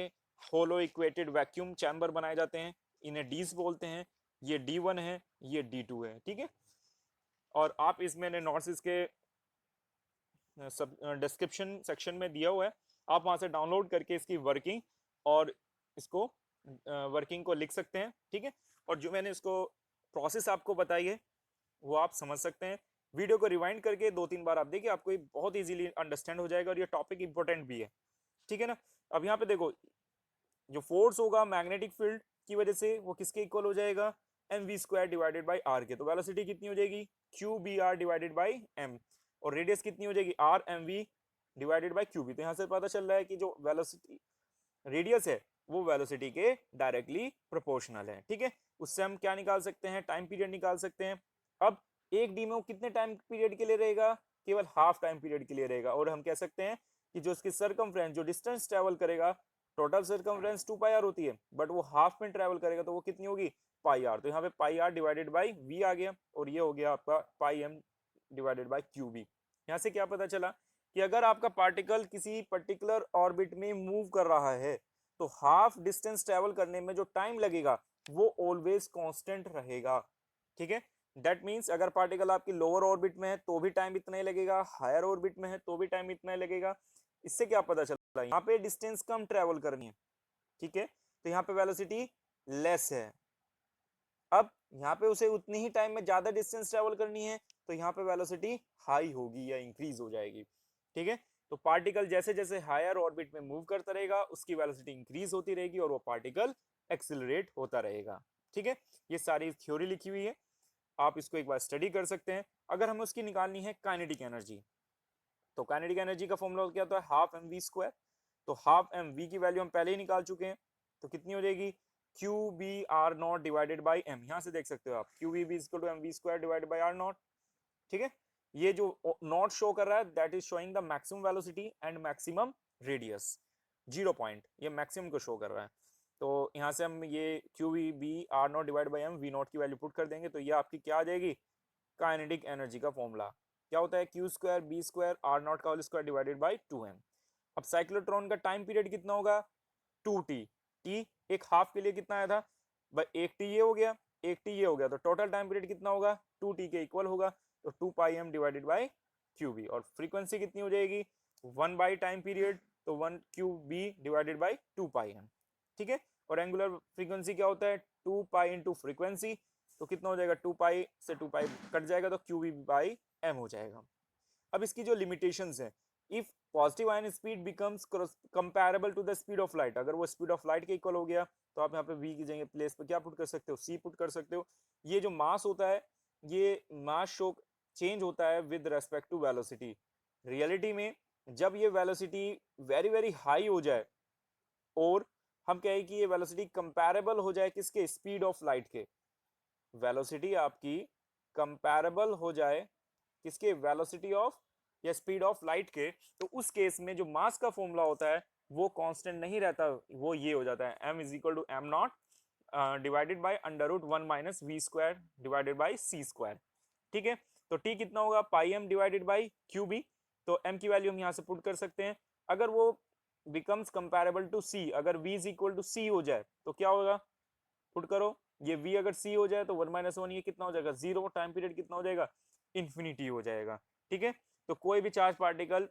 होलो इक्वेटेड वैक्यूम चैम्बर बनाए जाते हैं, इन्हें डीज बोलते हैं, ये D1 है, ये D2 है, ठीक है। और आप इसमें मैंने नोट्स इसके सब डिस्क्रिप्शन सेक्शन में दिया हुआ है, आप वहां से डाउनलोड करके इसकी वर्किंग और इसको वर्किंग को लिख सकते हैं, ठीक है। और जो मैंने इसको प्रोसेस आपको बताई है वो आप समझ सकते हैं। वीडियो को रिवाइंड करके 2-3 बार आप देखिए, आपको ये बहुत इजीली अंडरस्टैंड हो जाएगा और ये टॉपिक इंपॉर्टेंट भी है, ठीक है ना। अब यहाँ पे देखो, जो फोर्स होगा मैग्नेटिक फील्ड की वजह से वो किसके इक्वल हो जाएगा, M V square divided by R के। तो वेलोसिटी कितनी हो जाएगी, Q B R divided by M, और रेडियस कितनी हो जाएगी, R M V divided by Q B. तो यहाँ से पता चल रहा है कि जो वेलोसिटी रेडियस है वो वेलोसिटी के डायरेक्टली प्रोपोर्शनल है, ठीक है। उससे हम क्या निकाल सकते हैं, टाइम पीरियड निकाल सकते हैं। अब एक डी में वो कितने टाइम पीरियड के लिए रहेगा, केवल हाफ टाइम पीरियड के लिए रहेगा। और हम कह सकते हैं कि जो इसकी सरकमफ्रेंस, जो डिस्टेंस ट्रेवल करेगा, टोटल सरकमफ्रेंस 2 पाई आर होती है, बट वो हाफ में ट्रेवल करेगा तो वो कितनी होगी, पाई आर। तो यहाँ पे pi R divided by V आ गया, और ये हो गया आपका pi M divided by Q B. यहाँ से क्या पता चला कि अगर आपका पार्टिकल किसी पर्टिकुलर ऑर्बिट में मूव कर रहा है तो हाफ डिस्टेंस ट्रेवल करने में जो टाइम लगेगा वो ऑलवेज कांस्टेंट रहेगा, ठीक है। दैट मींस अगर पार्टिकल आपकी लोअर ऑर्बिट में है तो भी टाइम इतना ही लगेगा, हायर ऑर्बिट में है तो भी टाइम इतना ही लगेगा। इससे क्या पता चलता है, यहाँ पे डिस्टेंस कम ट्रेवल करनी है, ठीक है, तो यहाँ पे वेलोसिटी लेस है। अब यहाँ पे उसे उतनी ही टाइम में ज्यादा डिस्टेंस ट्रेवल करनी है तो यहाँ पे वेलोसिटी हाई होगी या इंक्रीज हो जाएगी, ठीक है। तो पार्टिकल जैसे जैसे हायर ऑर्बिट में मूव करता रहेगा उसकी वेलोसिटी इंक्रीज होती रहेगी और वो पार्टिकल एक्सिलरेट होता रहेगा, ठीक है। ये सारी थ्योरी लिखी हुई है, आप इसको एक बार स्टडी कर सकते हैं। अगर हमें उसकी निकालनी है काइनेटिक एनर्जी, तो काइनेटिक एनर्जी का फॉर्मूला क्या होता है, हाफ एम वी स्क्वायर। तो हाफ एम वी की वैल्यू हम पहले ही निकाल चुके हैं, तो कितनी हो जाएगी, Q B R naught divided by M. यहाँ से देख सकते हो आप, Q B equal to M V square divided by R naught, ठीक है। ये जो नॉट शो कर रहा है that is showing the maximum velocity and maximum radius, 0 point, ये मैक्सिमम को शो कर रहा है। तो यहाँ से हम ये Q B R naught divide by M V naught की वैल्यू पुट कर देंगे, तो ये आपकी क्या आ जाएगी, काइनेटिक एनर्जी का फॉर्मूला क्या होता है, Q square B square R not का whole square divided by 2m। अब साइक्लोट्रॉन का टाइम पीरियड कितना होगा, 2t। टी एक हाफ के लिए कितना आया था भाई, एक टी ये हो गया, एक टी ये हो गया, तो टोटल टाइम पीरियड कितना होगा, 2t के इक्वल होगा, तो 2 pi M divided by Q B. और फ्रीक्वेंसी कितनी हो जाएगी, 1 बाई टाइम पीरियड, तो 1 Q B divided by 2 pi M, ठीक है। और एंगुलर फ्रीक्वेंसी क्या होता है, 2 पाई इंटू फ्रीक्वेंसी, तो कितना हो जाएगा, 2 पाई से 2 पाई कट जाएगा तो क्यू बी बाई एम हो जाएगा। अब इसकी जो लिमिटेशंस है, if positive ion speed becomes comparable to the speed of light, अगर वो स्पीड ऑफ लाइट के इक्वल हो गया तो आप यहाँ पे v की जगह प्लेस पे क्या पुट कर सकते हो, c पुट कर सकते हो। ये जो मास होता है, ये मास शो चेंज होता है with respect to velocity. Reality में जब ये वेलोसिटी वेरी वेरी हाई हो जाए और हम कहें कि ये वेलोसिटी कंपैरेबल हो जाए किसके, स्पीड ऑफ लाइट के, वेलोसिटी आपकी कंपैरेबल हो जाए किसके, वेलोसिटी ऑफ या स्पीड ऑफ लाइट के, तो उस केस में जो मास का फॉर्मूला होता है वो कांस्टेंट नहीं रहता, वो ये हो जाता है m is equal to M not divided by under root 1 minus V square divided by C square, ठीक है। तो t कितना होगा, pi M divided by Q B. तो m की वैल्यू हम यहाँ से पुट कर सकते हैं। अगर वो बिकम्स कंपैरेबल टू c, अगर v is equal to c हो जाए तो क्या होगा, पुट करो, ये v अगर c हो जाए तो 1 माइनस 1 ये कितना हो जाएगा, 0, टाइम पीरियड कितना हो जाएगा, इंफिनिटी हो जाएगा, ठीक है। तो कोई भी charge particle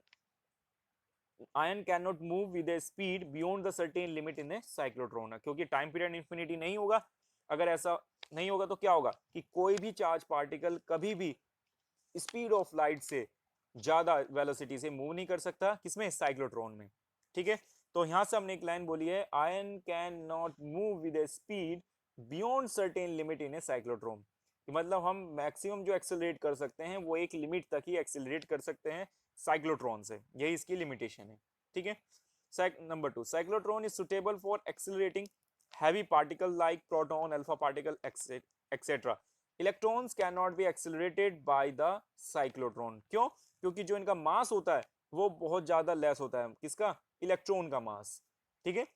ion can not move with A speed beyond the certain limit in A cyclotron, क्योंकि टाइम पीरियड इंफिनिटी नहीं होगा। अगर ऐसा नहीं होगा तो क्या होगा कि कोई भी चार्ज पार्टिकल कभी भी स्पीड ऑफ लाइट से ज्यादा वेलोसिटी से मूव नहीं कर सकता, किसमें, साइक्लोट्रॉन में, ठीक है। तो यहां से हमने एक लाइन बोली है, ion can not move with A speed beyond certain limit in A cyclotron. मतलब हम मैक्सिमम जो एक्सेलरेट कर सकते हैं वो एक लिमिट तक ही एक्सेलरेट कर सकते हैं साइक्लोट्रॉन से, यही इसकी लिमिटेशन है, ठीक है। Number 2, cyclotron is suitable for accelerating heavy particle like proton, alpha particle etcetera. Electrons can not be accelerated by the cyclotron, क्यों, क्योंकि जो इनका मास होता है वो बहुत ज्यादा लेस होता है, किसका, इलेक्ट्रॉन का मास, ठीक है।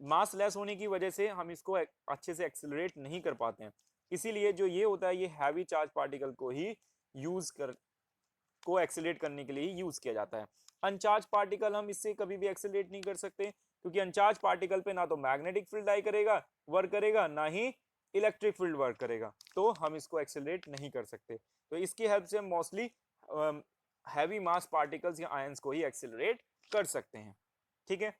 मास लेस होने की वजह से हम इसको अच्छे से एक्सेलरेट नहीं कर पाते हैं, इसीलिए जो ये होता है ये हैवी चार्ज पार्टिकल को ही यूज कर को एक्सेलरेट करने के लिए यूज किया जाता है। अनचार्ज पार्टिकल हम इससे कभी भी एक्सेलरेट नहीं कर सकते, क्योंकि अनचार्ज पार्टिकल पे ना तो मैग्नेटिक फील्ड लाई करेगा, वर्क करेगा, ना ही इलेक्ट्रिक फील्ड वर्क करेगा, तो हम इसको एक्सेलरेट नहीं कर सकते। तो इसकी हेल्प से हम मोस्टली हैवी मास पार्टिकल्स या आयंस को ही एक्सेलरेट कर सकते हैं। ठीक है,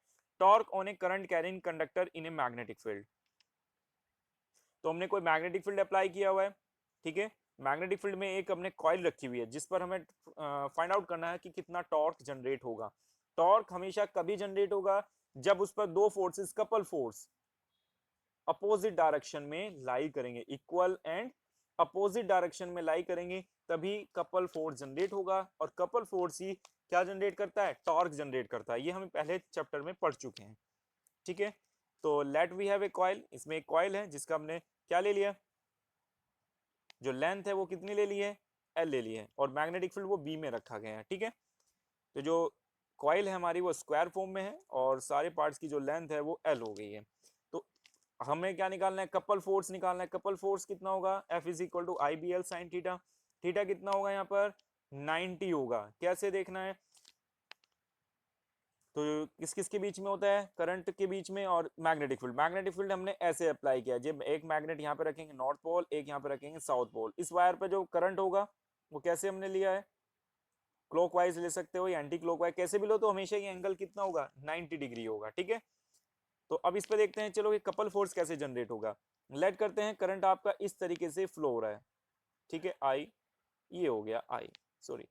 torque on A current carrying conductor in a magnetic field. तो हमने कोई मैग्नेटिक फील्ड अप्लाई किया हुआ है, ठीक है, मैग्नेटिक फील्ड में एक हमने कॉइल रखी हुई है जिस पर हमें फाइंड आउट करना है कि कितना टॉर्क जनरेट होगा। टॉर्क हमेशा कभी जनरेट होगा जब उस पर दो forces, couple force opposite direction में लाई करेंगे, इक्वल एंड अपोजिट डायरेक्शन में लाई करेंगे, तभी कपल फोर्स जनरेट होगा। और कपल फोर्स ही क्या जनरेट करता है, टॉर्क जनरेट करता है। ये हम पहले चैप्टर में पढ़ चुके हैं। ठीक है, तो let we have a coil, इसमें एक कॉइल है जिसका हमने क्या ले लिया, जो लेंथ है वो कितनी ले ली है, एल ले ली है, और मैग्नेटिक फील्ड वो बी में रखा गया है। ठीक है, तो जो कॉइल है हमारी वो स्क्वायर फॉर्म में है और सारे पार्ट्स की जो लेंथ है वो एल हो गई है। तो हमें क्या निकालना है, कपल फोर्स निकालना है। कपल फोर्स कितना होगा, F is equal to I B L sine theta. Theta कितना होगा यहाँ पर, 90 होगा। कैसे देखना है, तो किस किस के बीच में होता है, करंट के बीच में और मैग्नेटिक फील्ड। मैग्नेटिक फील्ड हमने ऐसे अप्लाई किया, जब एक मैग्नेट यहाँ पे रखेंगे नॉर्थ पोल, एक यहाँ पे रखेंगे साउथ पोल, इस वायर पे जो करंट होगा वो कैसे हमने लिया है, क्लॉकवाइज ले सकते हो या एंटी क्लॉकवाइज, कैसे भी लो, तो हमेशा ये एंगल कितना होगा, 90 डिग्री होगा। ठीक है, तो अब इस पे देखते हैं, चलो ये कपल फोर्स कैसे जनरेट होगा। लेट करते हैं करंट आपका इस तरीके से फ्लो हो रहा है, ठीक है, आई, ये हो गया आई, सॉरी,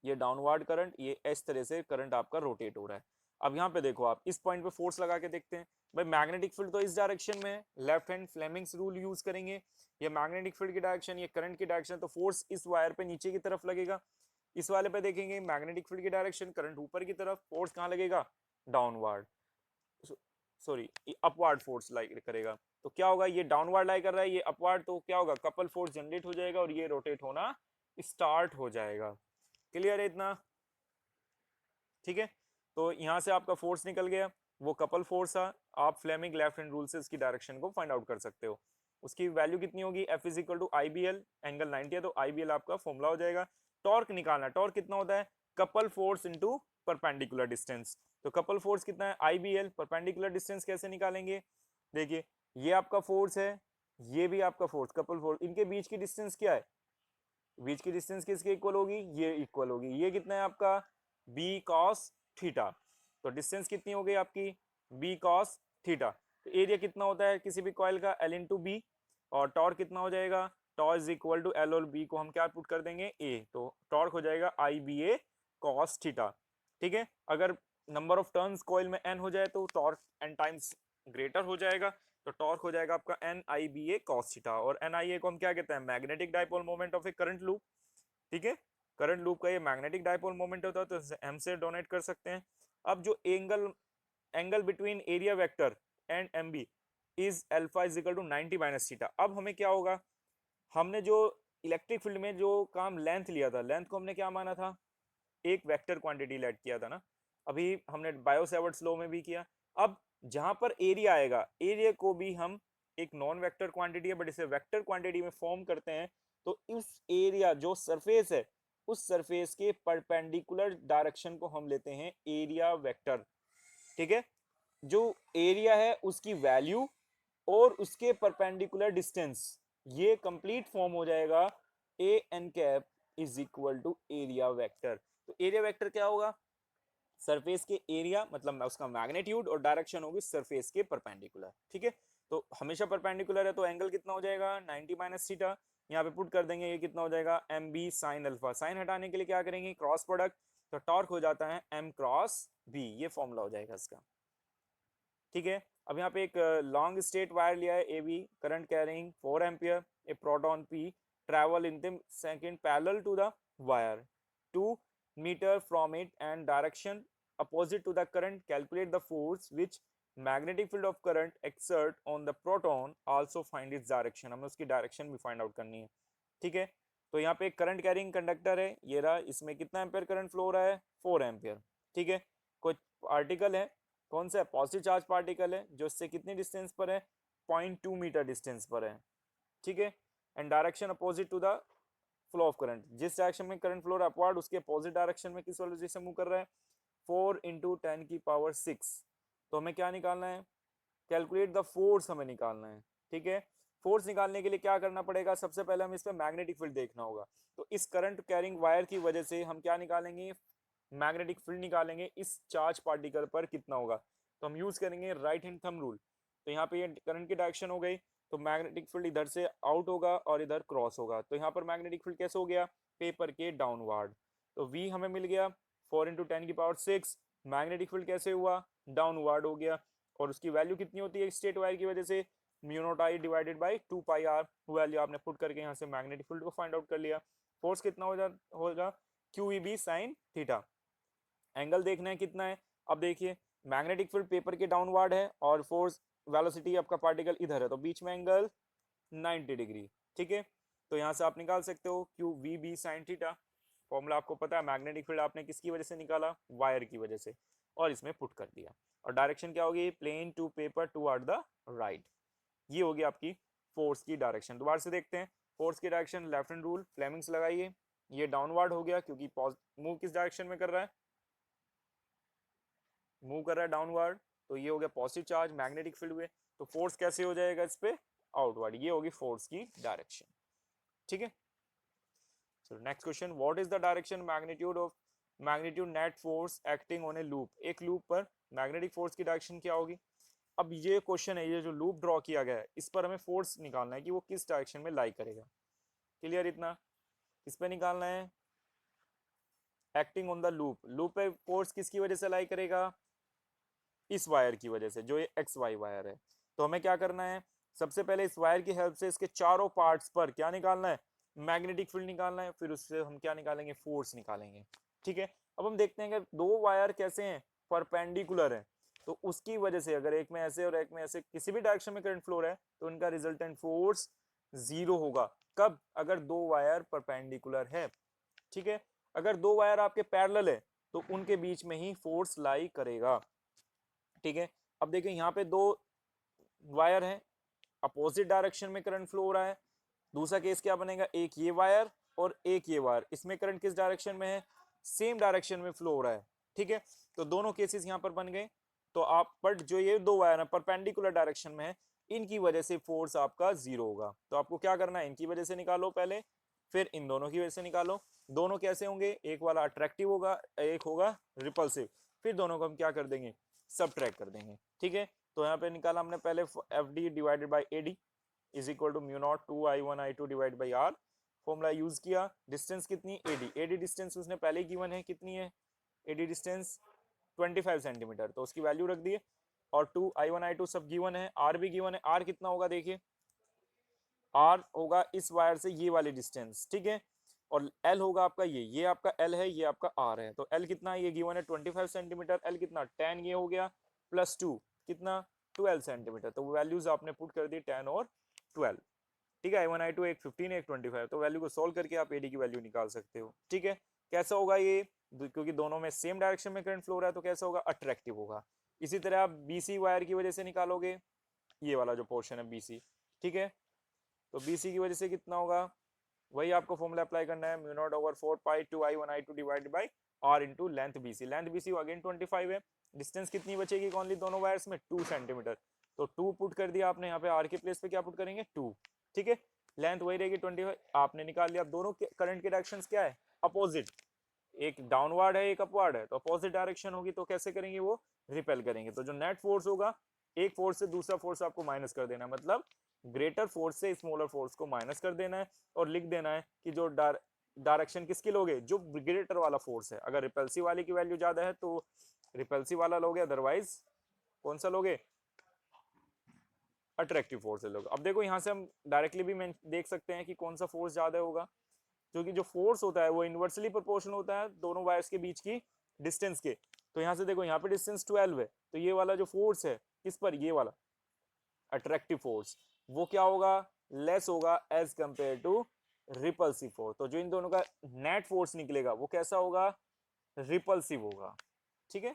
ये डाउनवर्ड करंट, ये इस तरह से करंट आपका रोटेट हो रहा है। अब यहाँ पे देखो, आप इस पॉइंट पे फोर्स लगा के देखते हैं। भाई मैग्नेटिक फील्ड तो इस डायरेक्शन में है, left hand Fleming's rule use करेंगे। ये मैग्नेटिक फील्ड की डायरेक्शन, ये करंट की डायरेक्शन, तो फोर्स इस वायर पे नीचे की तरफ लगेगा। इस वाले पे देखेंगे मैग्नेटिक फील्ड की डायरेक्शन, करंट ऊपर की तरफ, फोर्स कहाँ लगेगा, डाउनवर्ड, सॉरी अपवर्ड फोर्स लाई करेगा। तो क्या होगा, ये डाउनवर्ड लाई कर रहा है, ये अपवर्ड, तो क्या होगा, कपल फोर्स जनरेट हो जाएगा और ये रोटेट होना स्टार्ट हो जाएगा। क्लियर है इतना, ठीक है। तो यहाँ से आपका फोर्स निकल गया, वो कपल फोर्स था। आप फ्लेमिंग लेफ्ट हैंड रूल से इसकी डायरेक्शन को फाइंड आउट कर सकते हो। उसकी वैल्यू कितनी होगी, F is equal to I B L, angle 90 है तो आई बी एल आपका फॉर्मूला हो जाएगा। टॉर्क निकालना, टॉर्क कितना होता है, couple force into perpendicular distance. तो कपल फोर्स कितना है, I B L, perpendicular distance कैसे निकालेंगे, देखिए ये आपका फोर्स है, ये भी आपका फोर्स, कपल फोर्स, इनके बीच की डिस्टेंस क्या है, बीच की डिस्टेंस किसके इक्वल होगी, ये इक्वल होगी। ये कितना है आपका, बी कॉस थीटा। तो डिस्टेंस कितनी हो गई आपकी, बी कॉस थीटा। तो एरिया कितना होता है किसी भी कॉइल का, एल इंटू बी, और टॉर्क कितना हो जाएगा, tau is equal to L, और बी को हम क्या पुट कर देंगे, ए, तो टॉर्क हो जाएगा आई बी ए कॉस थीटा। ठीक है, अगर नंबर ऑफ टर्न्स कॉइल में एन हो जाए तो टॉर्क एन टाइम्स ग्रेटर हो जाएगा, तो टॉर्क हो जाएगा आपका एन आई बी ए कॉस थीटा। और एन आई ए को हम क्या कहते हैं, magnetic dipole moment of A current loop. ठीक है, करंट लूप का ये मैग्नेटिक डाइपोल मोमेंट होता है, तो एम से डोनेट कर सकते हैं। अब जो angle angle between area vector and M B is alpha is equal to 90 minus theta. अब हमें क्या होगा, हमने जो इलेक्ट्रिक फील्ड में जो काम लेंथ लिया था, लेंथ को हमने क्या माना था, एक वेक्टर क्वांटिटी लेट किया था ना, अभी हमने बायो सेवर्ट्स लॉ में भी किया। अब जहां पर एरिया आएगा, एरिया को भी हम एक नॉन वेक्टर क्वांटिटी है बट इसे वेक्टर क्वांटिटी में फॉर्म करते हैं। तो इस एरिया जो सरफेस है, उस सरफेस के परपेंडिकुलर डायरेक्शन को हम लेते हैं एरिया वेक्टर। ठीक है, जो एरिया है उसकी वैल्यू और उसके परपेंडिकुलर डिस्टेंस, ये कंप्लीट फॉर्म हो जाएगा A N cap is equal to area vector. तो एरिया वेक्टर क्या होगा, सरफेस के एरिया मतलब उसका मैग्नीट्यूड और डायरेक्शन होगी सरफेस के परपेंडिकुलर। ठीक है, तो हमेशा परपेंडिकुलर है तो एंगल कितना हो जाएगा, 90 माइनस थीटा। यहाँ पे पुट कर देंगे, ये कितना हो जाएगा, M B sine alpha. Sine हटाने के लिए क्या करेंगे, क्रॉस प्रोडक्ट, तो टॉर्क हो जाता है एम क्रॉस बी, ये फॉर्मूला हो जाएगा इसका। ठीक है, अब यहाँ पे एक लॉन्ग स्टेट वायर लिया है A B, current carrying 4 ampere, a proton P travel in the second parallel to the wire 2 meter from it and direction opposite to the current. Calculate the force which magnetic field of current exert on the proton, also find its direction। हमें उसकी direction भी find out करनी है। ठीक है, तो यहाँ पे एक करंट कैरिंग कंडक्टर है, ये रहा, इसमें कितना एम्पियर करंट फ्लो हो रहा है, 4 एम्पियर। ठीक है, कोई पार्टिकल है, कौन सा, पॉजिटिव चार्ज पार्टिकल है, जो इससे कितनी डिस्टेंस पर है, 0.2 मीटर डिस्टेंस पर है। ठीक है, and direction opposite to the flow of current, जिस डायरेक्शन में करंट फ्लो अपवर्ड उसके अपोजिट डायरेक्शन में किस वेलोसिटी से मूव कर रहा है, 4 इंटू 10⁶। तो हमें क्या निकालना है, कैलकुलेट द फोर्स हमें निकालना है। ठीक है, फोर्स निकालने के लिए क्या करना पड़ेगा, सबसे पहले हमें इस पे मैग्नेटिक फील्ड देखना होगा। तो इस करंट कैरिंग वायर की वजह से हम क्या निकालेंगे, मैग्नेटिक फील्ड निकालेंगे इस चार्ज पार्टिकल पर कितना होगा। तो हम यूज करेंगे राइट हैंड थंब रूल। तो यहाँ पे ये करंट की डायरेक्शन हो गई, तो मैग्नेटिक फील्ड इधर से आउट होगा और इधर क्रॉस होगा। तो यहाँ पर मैग्नेटिक फील्ड कैसे हो गया, पेपर के डाउनवर्ड। तो V हमें मिल गया 4 इंटू 10⁶। मैग्नेटिक फील्ड कैसे हुआ, डाउनवर्ड हो गया। और उसकी वैल्यू कितनी होती है स्ट्रेट वायर की वजह से, mu not I divided by 2πr। Value आपने पुट करके यहाँ से मैग्नेटिक फील्ड को फाइंड आउट कर लिया। फोर्स कितना होगा QEB साइन थीटा। एंगल देखना है कितना है, अब देखिए मैग्नेटिक फील्ड पेपर के डाउनवर्ड है और फोर्स वेलोसिटी आपका पार्टिकल इधर है, तो बीच में एंगल 90 डिग्री। ठीक है, तो यहाँ से आप निकाल सकते हो QVB साइन थीटा। फॉर्मूला आपको पता है, मैग्नेटिक फील्ड आपने किसकी वजह से निकाला, वायर की वजह से, और इसमें पुट कर दिया। और डायरेक्शन क्या होगी, plane to paper toward the right. ये होगी आपकी फोर्स की डायरेक्शन। दोबारा से देखते हैं, फोर्स की direction left hand rule, Fleming's लगाइए। ये डाउनवर्ड हो गया क्योंकि मूव किस डायरेक्शन में कर रहा है, मूव कर रहा है डाउनवर्ड। तो ये हो गया पॉजिटिव चार्ज, मैग्नेटिक फील्ड हुए, तो फोर्स कैसे हो जाएगा इस पे, आउटवर्ड। ये होगी फोर्स की डायरेक्शन। ठीक है, so next question, what is the direction magnitude net force acting on A loop. एक लूप पर मैग्नेटिक फोर्स की डायरेक्शन क्या होगी। अब ये क्वेश्चन है, ये जो लूप ड्रॉ किया गया है इस पर हमें फोर्स निकालना है कि वो किस डायरेक्शन में लाई करेगा। क्लियर इतना, इस पे निकालना है acting on the loop. Loop पे फोर्स किसकी वजह से लाई करेगा, इस वायर की वजह से, जो ये XY वायर है। तो हमें क्या करना है, सबसे पहले इस वायर की हेल्प से इसके चारों पार्ट्स पर क्या निकालना है, मैग्नेटिक फील्ड निकालना है। फिर उससे हम क्या निकालेंगे, फोर्स निकालेंगे। ठीक है, अब हम देखते हैं कि दो वायर कैसे हैं, परपेंडिकुलर है। तो उसकी वजह से अगर एक में ऐसे और एक में ऐसे किसी भी डायरेक्शन में करंट फ्लो है तो उनका रिजल्टेंट फोर्स 0 होगा। कब, अगर दो वायर परपेंडिकुलर है। ठीक है, अगर दो वायर आपके पैरेलल है तो उनके बीच में ही फोर्स लाई करेगा। ठीक है, अब देखिए यहाँ पे दो वायर हैं, अपोजिट डायरेक्शन में करंट फ्लो हो रहा है। दूसरा केस क्या बनेगा, एक ये वायर और एक ये वायर, इसमें करंट किस डायरेक्शन में है, सेम डायरेक्शन में फ्लो हो रहा है। ठीक है, तो दोनों केसेस यहाँ पर बन गए। तो आप बट जो ये दो वायर है परपेंडिकुलर डायरेक्शन में है, इनकी वजह से फोर्स आपका 0 होगा। तो आपको क्या करना है, इनकी वजह से निकालो पहले, फिर इन दोनों की वजह से निकालो। दोनों कैसे होंगे, एक वाला अट्रैक्टिव होगा, एक होगा रिपल्सिव। फिर दोनों को हम क्या कर देंगे, सब ट्रैक कर देंगे। ठीक है, तो यहाँ पे निकाला हमने पहले FD divided by AD is equal to mu naught 2I1I2 divide by R। Formula use किया, डिस्टेंस कितनी, AD डिस्टेंस उसने पहले ही गिवन है, कितनी है AD डिस्टेंस 25 सेंटीमीटर, तो उसकी वैल्यू रख दिए। और 2I1I2 सब गिवन है, R भी गिवन है। R कितना होगा देखिए, R होगा इस वायर से ये वाली डिस्टेंस। ठीक है, और L होगा आपका ये आपका L है, ये आपका R है। तो L कितना, ये गिवन है 25 सेंटीमीटर, L कितना 10, ये हो गया प्लस 2 कितना 12 सेंटीमीटर। तो वैल्यूज आपने पुट कर दी 10 और 12। ठीक है, I1I2 एक 15 एक 25, तो वैल्यू को सोल्व करके आप AD की वैल्यू निकाल सकते हो। ठीक है, कैसा होगा ये, क्योंकि दोनों में सेम डायरेक्शन में करंट फ्लो रहा है तो कैसा होगा, अट्रैक्टिव होगा। इसी तरह आप BC वायर की वजह से निकालोगे, ये वाला जो पोर्शन है BC। ठीक है, तो BC की वजह से कितना होगा, वही आपको फॉर्मूला अप्लाई करना है, mu not over 4 pi 2I1I2 divided by R into length BC। Length BC again 25 है। डिस्टेंस कितनी बचेगी ओनली दोनों वायर्स में, 2 सेंटीमीटर। तो 2 पुट कर दिया आपने, यहाँ पे R के प्लेस पे क्या पुट करेंगे, 2। ठीक है, लेंथ वही रहेगी 25, आपने निकाल लिया। अब दोनों के करंट के डायरेक्शंस क्या है, अपोजिट। एक डाउनवर्ड है एक अपवर्ड है, तो अपोजिट डायरेक्शन होगी तो कैसे करेंगे, वो रिपेल करेंगे। तो जो नेट फोर्स होगा, एक फोर्स से दूसरा फोर्स आपको माइनस कर देना है, मतलब ग्रेटर फोर्स से स्मॉलर फोर्स को माइनस कर देना है और लिख देना है कि जो डायरेक्शन किसकी लोगे, जो ग्रेटर वाला फोर्स है। अगर रिपल्सिव वाले की वैल्यू ज्यादा है तो रिपल्सिव वाला लोगे, अदरवाइज कौन सा लोगे, अट्रैक्टिव फोर्स लोगे। अब देखो यहाँ से हम डायरेक्टली भी देख सकते हैं कि कौन सा फोर्स ज्यादा होगा, क्योंकि जो फोर्स होता है वो इनवर्सली प्रोपोर्शनल होता है दोनों वायर्स के बीच की डिस्टेंस के। तो यहाँ से देखो, यहाँ पे डिस्टेंस 12 है, तो ये वाला जो फोर्स है किस पर, ये वाला अट्रैक्टिव फोर्स, वो क्या होगा, लेस होगा as compare to repulsive force. तो जो इन दोनों का नेट फोर्स निकलेगा वो कैसा होगा, रिपल्सिव होगा। ठीक है,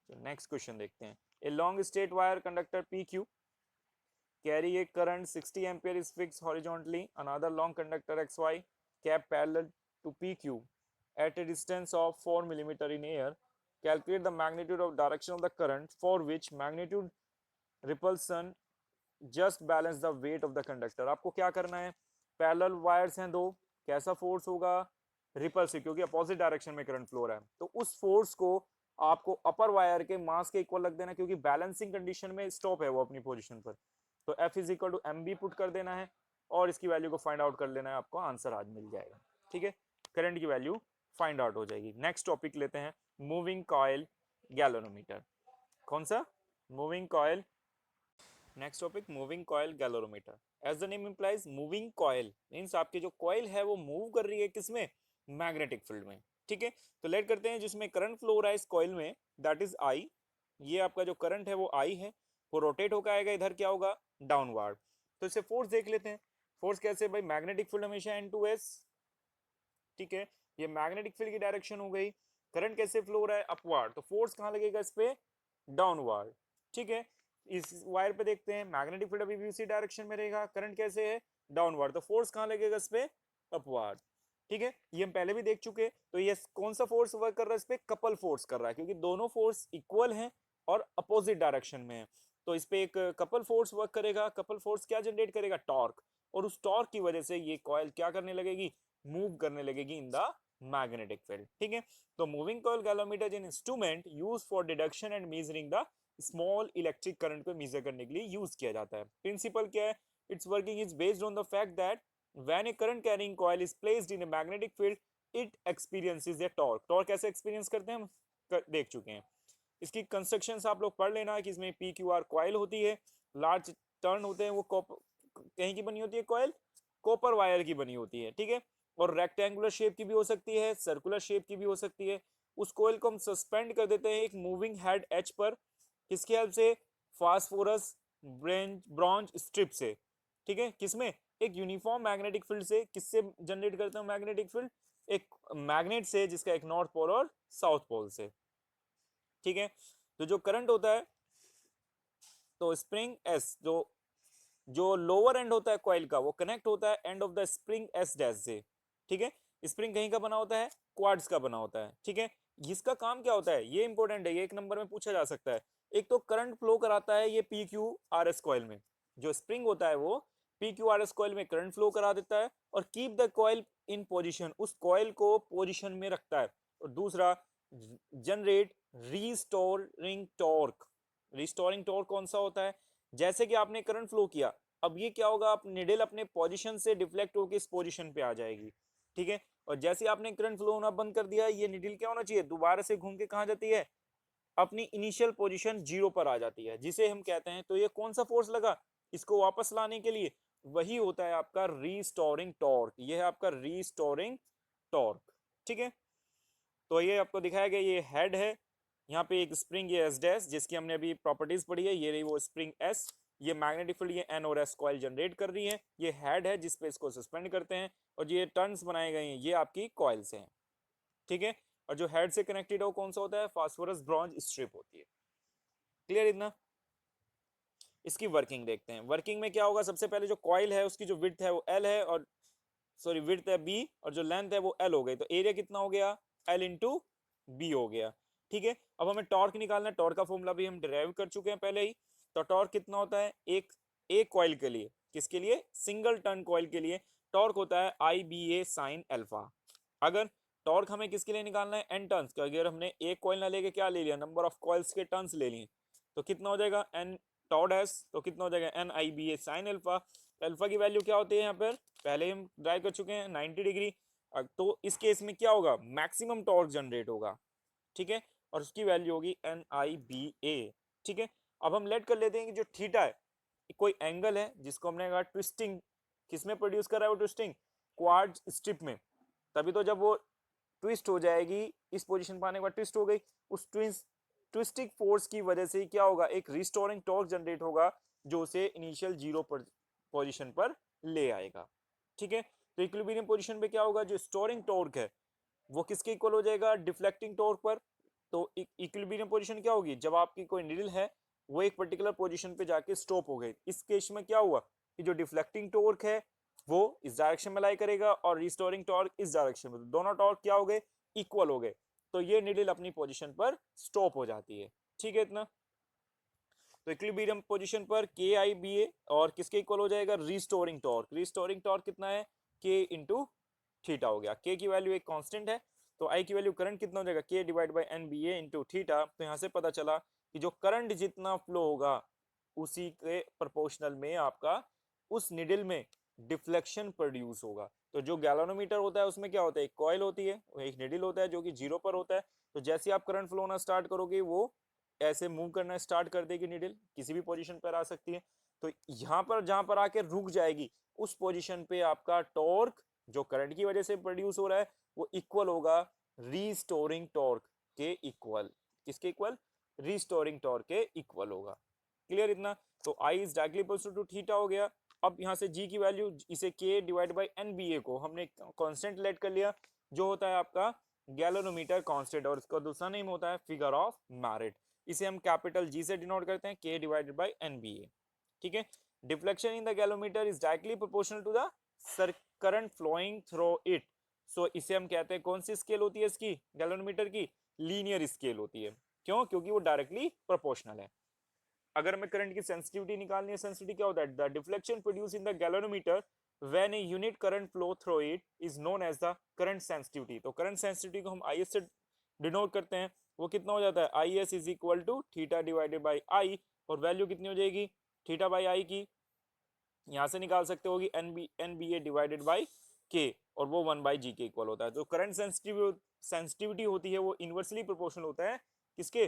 तो नेक्स्ट क्वेश्चन देखते हैं। A long straight wire conductor PQ carry a current 60 ampere is fixed horizontally, another long conductor XY kept parallel to PQ at a distance of 4 millimeter in air. Calculate the magnitude of direction of the current for which magnitude repulsion just balance the weight of the conductor. आपको क्या करना है, parallel wires हैं दो, कैसा force होगा, repulsive, क्योंकि opposite direction में करंट फ्लो रहा है, तो उस फोर्स को आपको अपर वायर के मास के इक्वल रख देना, क्योंकि बैलेंसिंग कंडीशन में स्टॉप है वो अपनी पोजीशन पर। तो F is equal to M B put कर देना है और इसकी वैल्यू को फाइंड आउट कर लेना है, आपको आंसर आज मिल जाएगा। ठीक है, करंट की वैल्यू फाइंड आउट हो जाएगी। नेक्स्ट टॉपिक लेते हैं, मूविंग कॉइल गैल्वेनोमीटर। कौन सा? Moving coil. Next topic, moving coil galvanometer. As the name implies, moving coil means आपकी जो कॉइल है वो मूव कर रही है किसमें, मैग्नेटिक फील्ड में। ठीक है, तो लेट करते हैं जिसमें करंट फ्लो हो रहा है इस कॉइल में, दैट इज आई। ये आपका जो करंट है वो आई है, वो रोटेट होकर आएगा, इधर क्या होगा, डाउनवर्ड। तो इसे फोर्स देख लेते हैं। फोर्स कैसे भाई, मैग्नेटिक फील्ड हमेशा N2S। ठीक है, ये मैग्नेटिक फील्ड की डायरेक्शन हो गई। करंट कैसे फ्लो हो रहा है, अपवर्ड, तो फोर्स कहाँ लगेगा इस पे, डाउनवर्ड। ठीक है, इस वायर पे देखते हैं, मैग्नेटिक फील्ड अभी भी उसी डायरेक्शन में रहेगा, करंट कैसे है, डाउनवर्ड, तो फोर्स कहाँ लगेगा इस पे, अपवर्ड। ठीक है, ये हम पहले भी देख चुके। तो ये कौन सा फोर्स वर्क कर रहा है इस पे, कपल फोर्स कर रहा है, क्योंकि दोनों फोर्स इक्वल हैं और अपोजिट डायरेक्शन में है। तो इस पे एक कपल फोर्स वर्क करेगा। कपल फोर्स क्या जनरेट करेगा, टॉर्क, और उस टॉर्क की वजह से ये कॉइल क्या करने लगेगी, मूव करने लगेगी इन द मैग्नेटिक फील्ड। ठीक है, तो moving coil galvanometer is an instrument use for deduction and measuring the small electric current को मेजर करने के लिए यूज किया जाता है। प्रिंसिपल क्या है, it's working is based on the fact that when A current carrying coil is placed in a magnetic field it experiences A torque. Torque कैसे एक्सपीरियंस करते हैं हम देख चुके हैं। इसकी कंस्ट्रक्शन आप लोग पढ़ लेना कि इसमें पी क्यू आर कॉइल होती है, लार्ज टर्न होते हैं, वो कहीं की बनी होती है कॉइल, कॉपर वायर की बनी होती है। ठीक है, और रेक्टेंगुलर शेप की भी हो सकती है, सर्कुलर शेप की भी हो सकती है। उस कॉइल को हम सस्पेंड कर देते हैं एक मूविंग हेड एच पर, किसकी हेल्प से, फास्फोरस ब्रॉन्ज स्ट्रिप से। ठीक है, किसमें, एक यूनिफॉर्म मैग्नेटिक फील्ड से। किससे जनरेट करते हैं मैग्नेटिक फील्ड, एक मैग्नेट से जिसका एक नॉर्थ पोल और साउथ पोल से। ठीक है, तो जो करंट होता है, तो स्प्रिंग एस जो जो लोअर एंड होता है कॉइल का, वो कनेक्ट होता है end of the spring S dash से। ठीक है, स्प्रिंग कहीं का बना होता है, क्वार्ट्ज का बना होता है। ठीक है, इसका काम क्या होता है, ये इंपॉर्टेंट है, ये एक नंबर में पूछा जा सकता है। एक तो करंट फ्लो कराता है ये P Q R S coil में, जो स्प्रिंग होता है वो P Q R S coil में करंट फ्लो करा देता है और keep the coil in position, उस कॉइल को पोजिशन में रखता है। और दूसरा, generate restoring torque. Restoring torque कौन सा होता है, जैसे कि आपने करंट फ्लो किया, अब ये क्या होगा, आप निडल अपने पोजीशन से डिफ्लेक्ट होकर इस पोजीशन पे आ जाएगी। ठीक है, और जैसे आपने करंट फ्लो होना बंद कर दिया, ये निडल क्या होना चाहिए, दोबारा से घूम के कहाँ जाती है, अपनी इनिशियल पोजीशन 0 पर आ जाती है, जिसे हम कहते हैं। तो ये कौन सा फोर्स लगा इसको वापस लाने के लिए, वही होता है आपका रीस्टोरिंग टॉर्क। ये है आपका रीस्टोरिंग टॉर्क। ठीक है, तो ये आपको दिखाया गया, ये हेड है, यहाँ पे एक स्प्रिंग ये एस डैश जिसकी हमने अभी प्रॉपर्टीज पढ़ी है, ये रही वो स्प्रिंग एस, ये मैग्नेटिक फील्ड ये एन और एस कॉइल जनरेट कर रही है, ये हेड है जिसपे इसको सस्पेंड करते हैं, और ये टर्न्स बनाए गए हैं ये आपकी कॉइल्स हैं। ठीक है, और जो हेड से कनेक्टेड है वो कौन सा होता है, फास्फोरस ब्रॉन्ज स्ट्रिप होती है। क्लियर इतना। इसकी वर्किंग देखते हैं। वर्किंग में क्या होगा, सबसे पहले जो कॉइल है उसकी जो विड्थ है वो एल है, और सॉरी विड्थ है बी, और जो लेंथ है वो एल हो गई, तो एरिया कितना हो गया, एल इंटू बी हो गया। ठीक है, अब हमें टॉर्क निकालना है, टॉर्क का फॉर्मूला भी हम डिराइव कर चुके हैं पहले ही। तो टॉर्क कितना होता है, एक कॉइल के लिए, किसके लिए, सिंगल टर्न कॉइल के लिए टॉर्क होता है I B A sine alpha. अगर टॉर्क हमें किसके लिए निकालना है, एन टर्न्स का, अगर हमने एक कॉइल ना लेके क्या ले लिया, नंबर ऑफ कॉइल्स के टर्न्स ले लिए, तो कितना हो जाएगा, एन टॉ डैश, तो कितना हो जाएगा, एन आई बी ए साइन अल्फा। अल्फा की वैल्यू क्या होती है यहाँ पर, पहले हम ड्राइव कर चुके हैं 90 डिग्री। तो इस केस में क्या होगा, मैक्सिमम टॉर्क जनरेट होगा। ठीक है, और उसकी वैल्यू होगी एन आई बी ए। ठीक है, अब हम लेट कर लेते हैं कि जो थीटा है, कोई एंगल है जिसको हमने कहा ट्विस्टिंग, किसमें प्रोड्यूस कर रहा है वो ट्विस्टिंग, क्वार्ट्ज स्ट्रिप में। तभी तो जब वो ट्विस्ट हो जाएगी, इस पोजीशन पर आने के बाद ट्विस्ट हो गई, उस ट्विस्टिंग फोर्स की वजह से क्या होगा, एक रिस्टोरिंग टॉर्क जनरेट होगा जो उसे इनिशियल 0 पोजीशन पर ले आएगा। ठीक है, तो इक्विलिब्रियम पोजीशन पे क्या होगा, जो स्टोरिंग टॉर्क है वो किसके इक्वल हो जाएगा, डिफ्लेक्टिंग टॉर्क पर। तो इक्विलिब्रियम पोजीशन क्या होगी, जब आपकी कोई नीडल है वो एक पर्टिकुलर पोजीशन पे जाके स्टॉप हो गई, इस केस में क्या हुआ कि जो डिफ्लेक्टिंग टॉर्क है वो इस डायरेक्शन में लाई करेगा और रिस्टोरिंग टॉर्क इस डायरेक्शन में, तो दोनों टॉर्क क्या हो गए, इक्वल हो गए तो ये निडल अपनी पोजीशन पर स्टॉप हो जाती है। ठीक है इतना। तो इक्विलिब्रियम पोजीशन पर के आई बी ए और किसके इक्वल हो जाएगा, रिस्टोरिंग टॉर्क। रिस्टोरिंग टॉर्क कितना है, के इंटू थीटा हो गया। के की वैल्यू एक कांस्टेंट है तो आई की वैल्यू करंट कितना हो जाएगा, K divide by N B A into theta. तो यहाँ से पता चला कि जो करंट जितना फ्लो होगा उसी के प्रोपोर्शनल में आपका उस निडल में डिफ्लेक्शन प्रोड्यूस होगा। तो जो गैल्वेनोमीटर होता है उसमें क्या होता है, एक कॉइल होती है, एक निडल होता है जो कि जीरो पर होता है। तो जैसे आप करंट फ्लो होना स्टार्ट करोगे वो ऐसे मूव करना स्टार्ट कर देगी, निडल किसी भी पोजीशन पर आ सकती है। तो यहाँ पर जहां पर आके रुक जाएगी उस पोजीशन पे आपका टॉर्क जो करंट की वजह से प्रोड्यूस हो रहा है वो इक्वल होगा रीस्टोरिंग टॉर्क के इक्वल। किसके इक्वल, रीस्टोरिंग टॉर्क के इक्वल होगा। क्लियर इतना। तो I is directly equal to theta हो गया। अब यहाँ से जी की वैल्यू, इसे के डिवाइड बाई एन बी ए को हमने कांस्टेंट लेट कर लिया जो होता है आपका गैल्वेनोमीटर कांस्टेंट, और इसका दूसरा नेम होता है फिगर ऑफ मैरिट। इसे हम कैपिटल जी से डिनोट करते हैं, K divided by N B A. ठीक है। Deflection in the galvanometer is directly proportional to the current flowing through it. So इसे हम कहते हैं, कौन सी स्केल होती है इसकी, गैल्वेनोमीटर की लीनियर स्केल होती है। क्यों, क्योंकि वो डायरेक्टली प्रोपोर्शनल है। अगर हमें करंट की सेंसिटिविटी निकालनी है, सेंसिटिविटी क्या होता है, the deflection produce in the galvanometer when a unit current flow through it is known as the current sensitivity. तो करंट सेंसिटिविटी को हम आई एस से डिनोट करते हैं। वो कितना हो जाता है, I S is equal to theta divided by I, और वैल्यू कितनी हो जाएगी, थीटा बाई आई की यहाँ से निकाल सकते होगी N B A divided by K, और वो 1/g के इक्वल होता है। तो करंट सेंसिटिविटी होती है वो इनवर्सली प्रोपोर्शनल होता है किसके,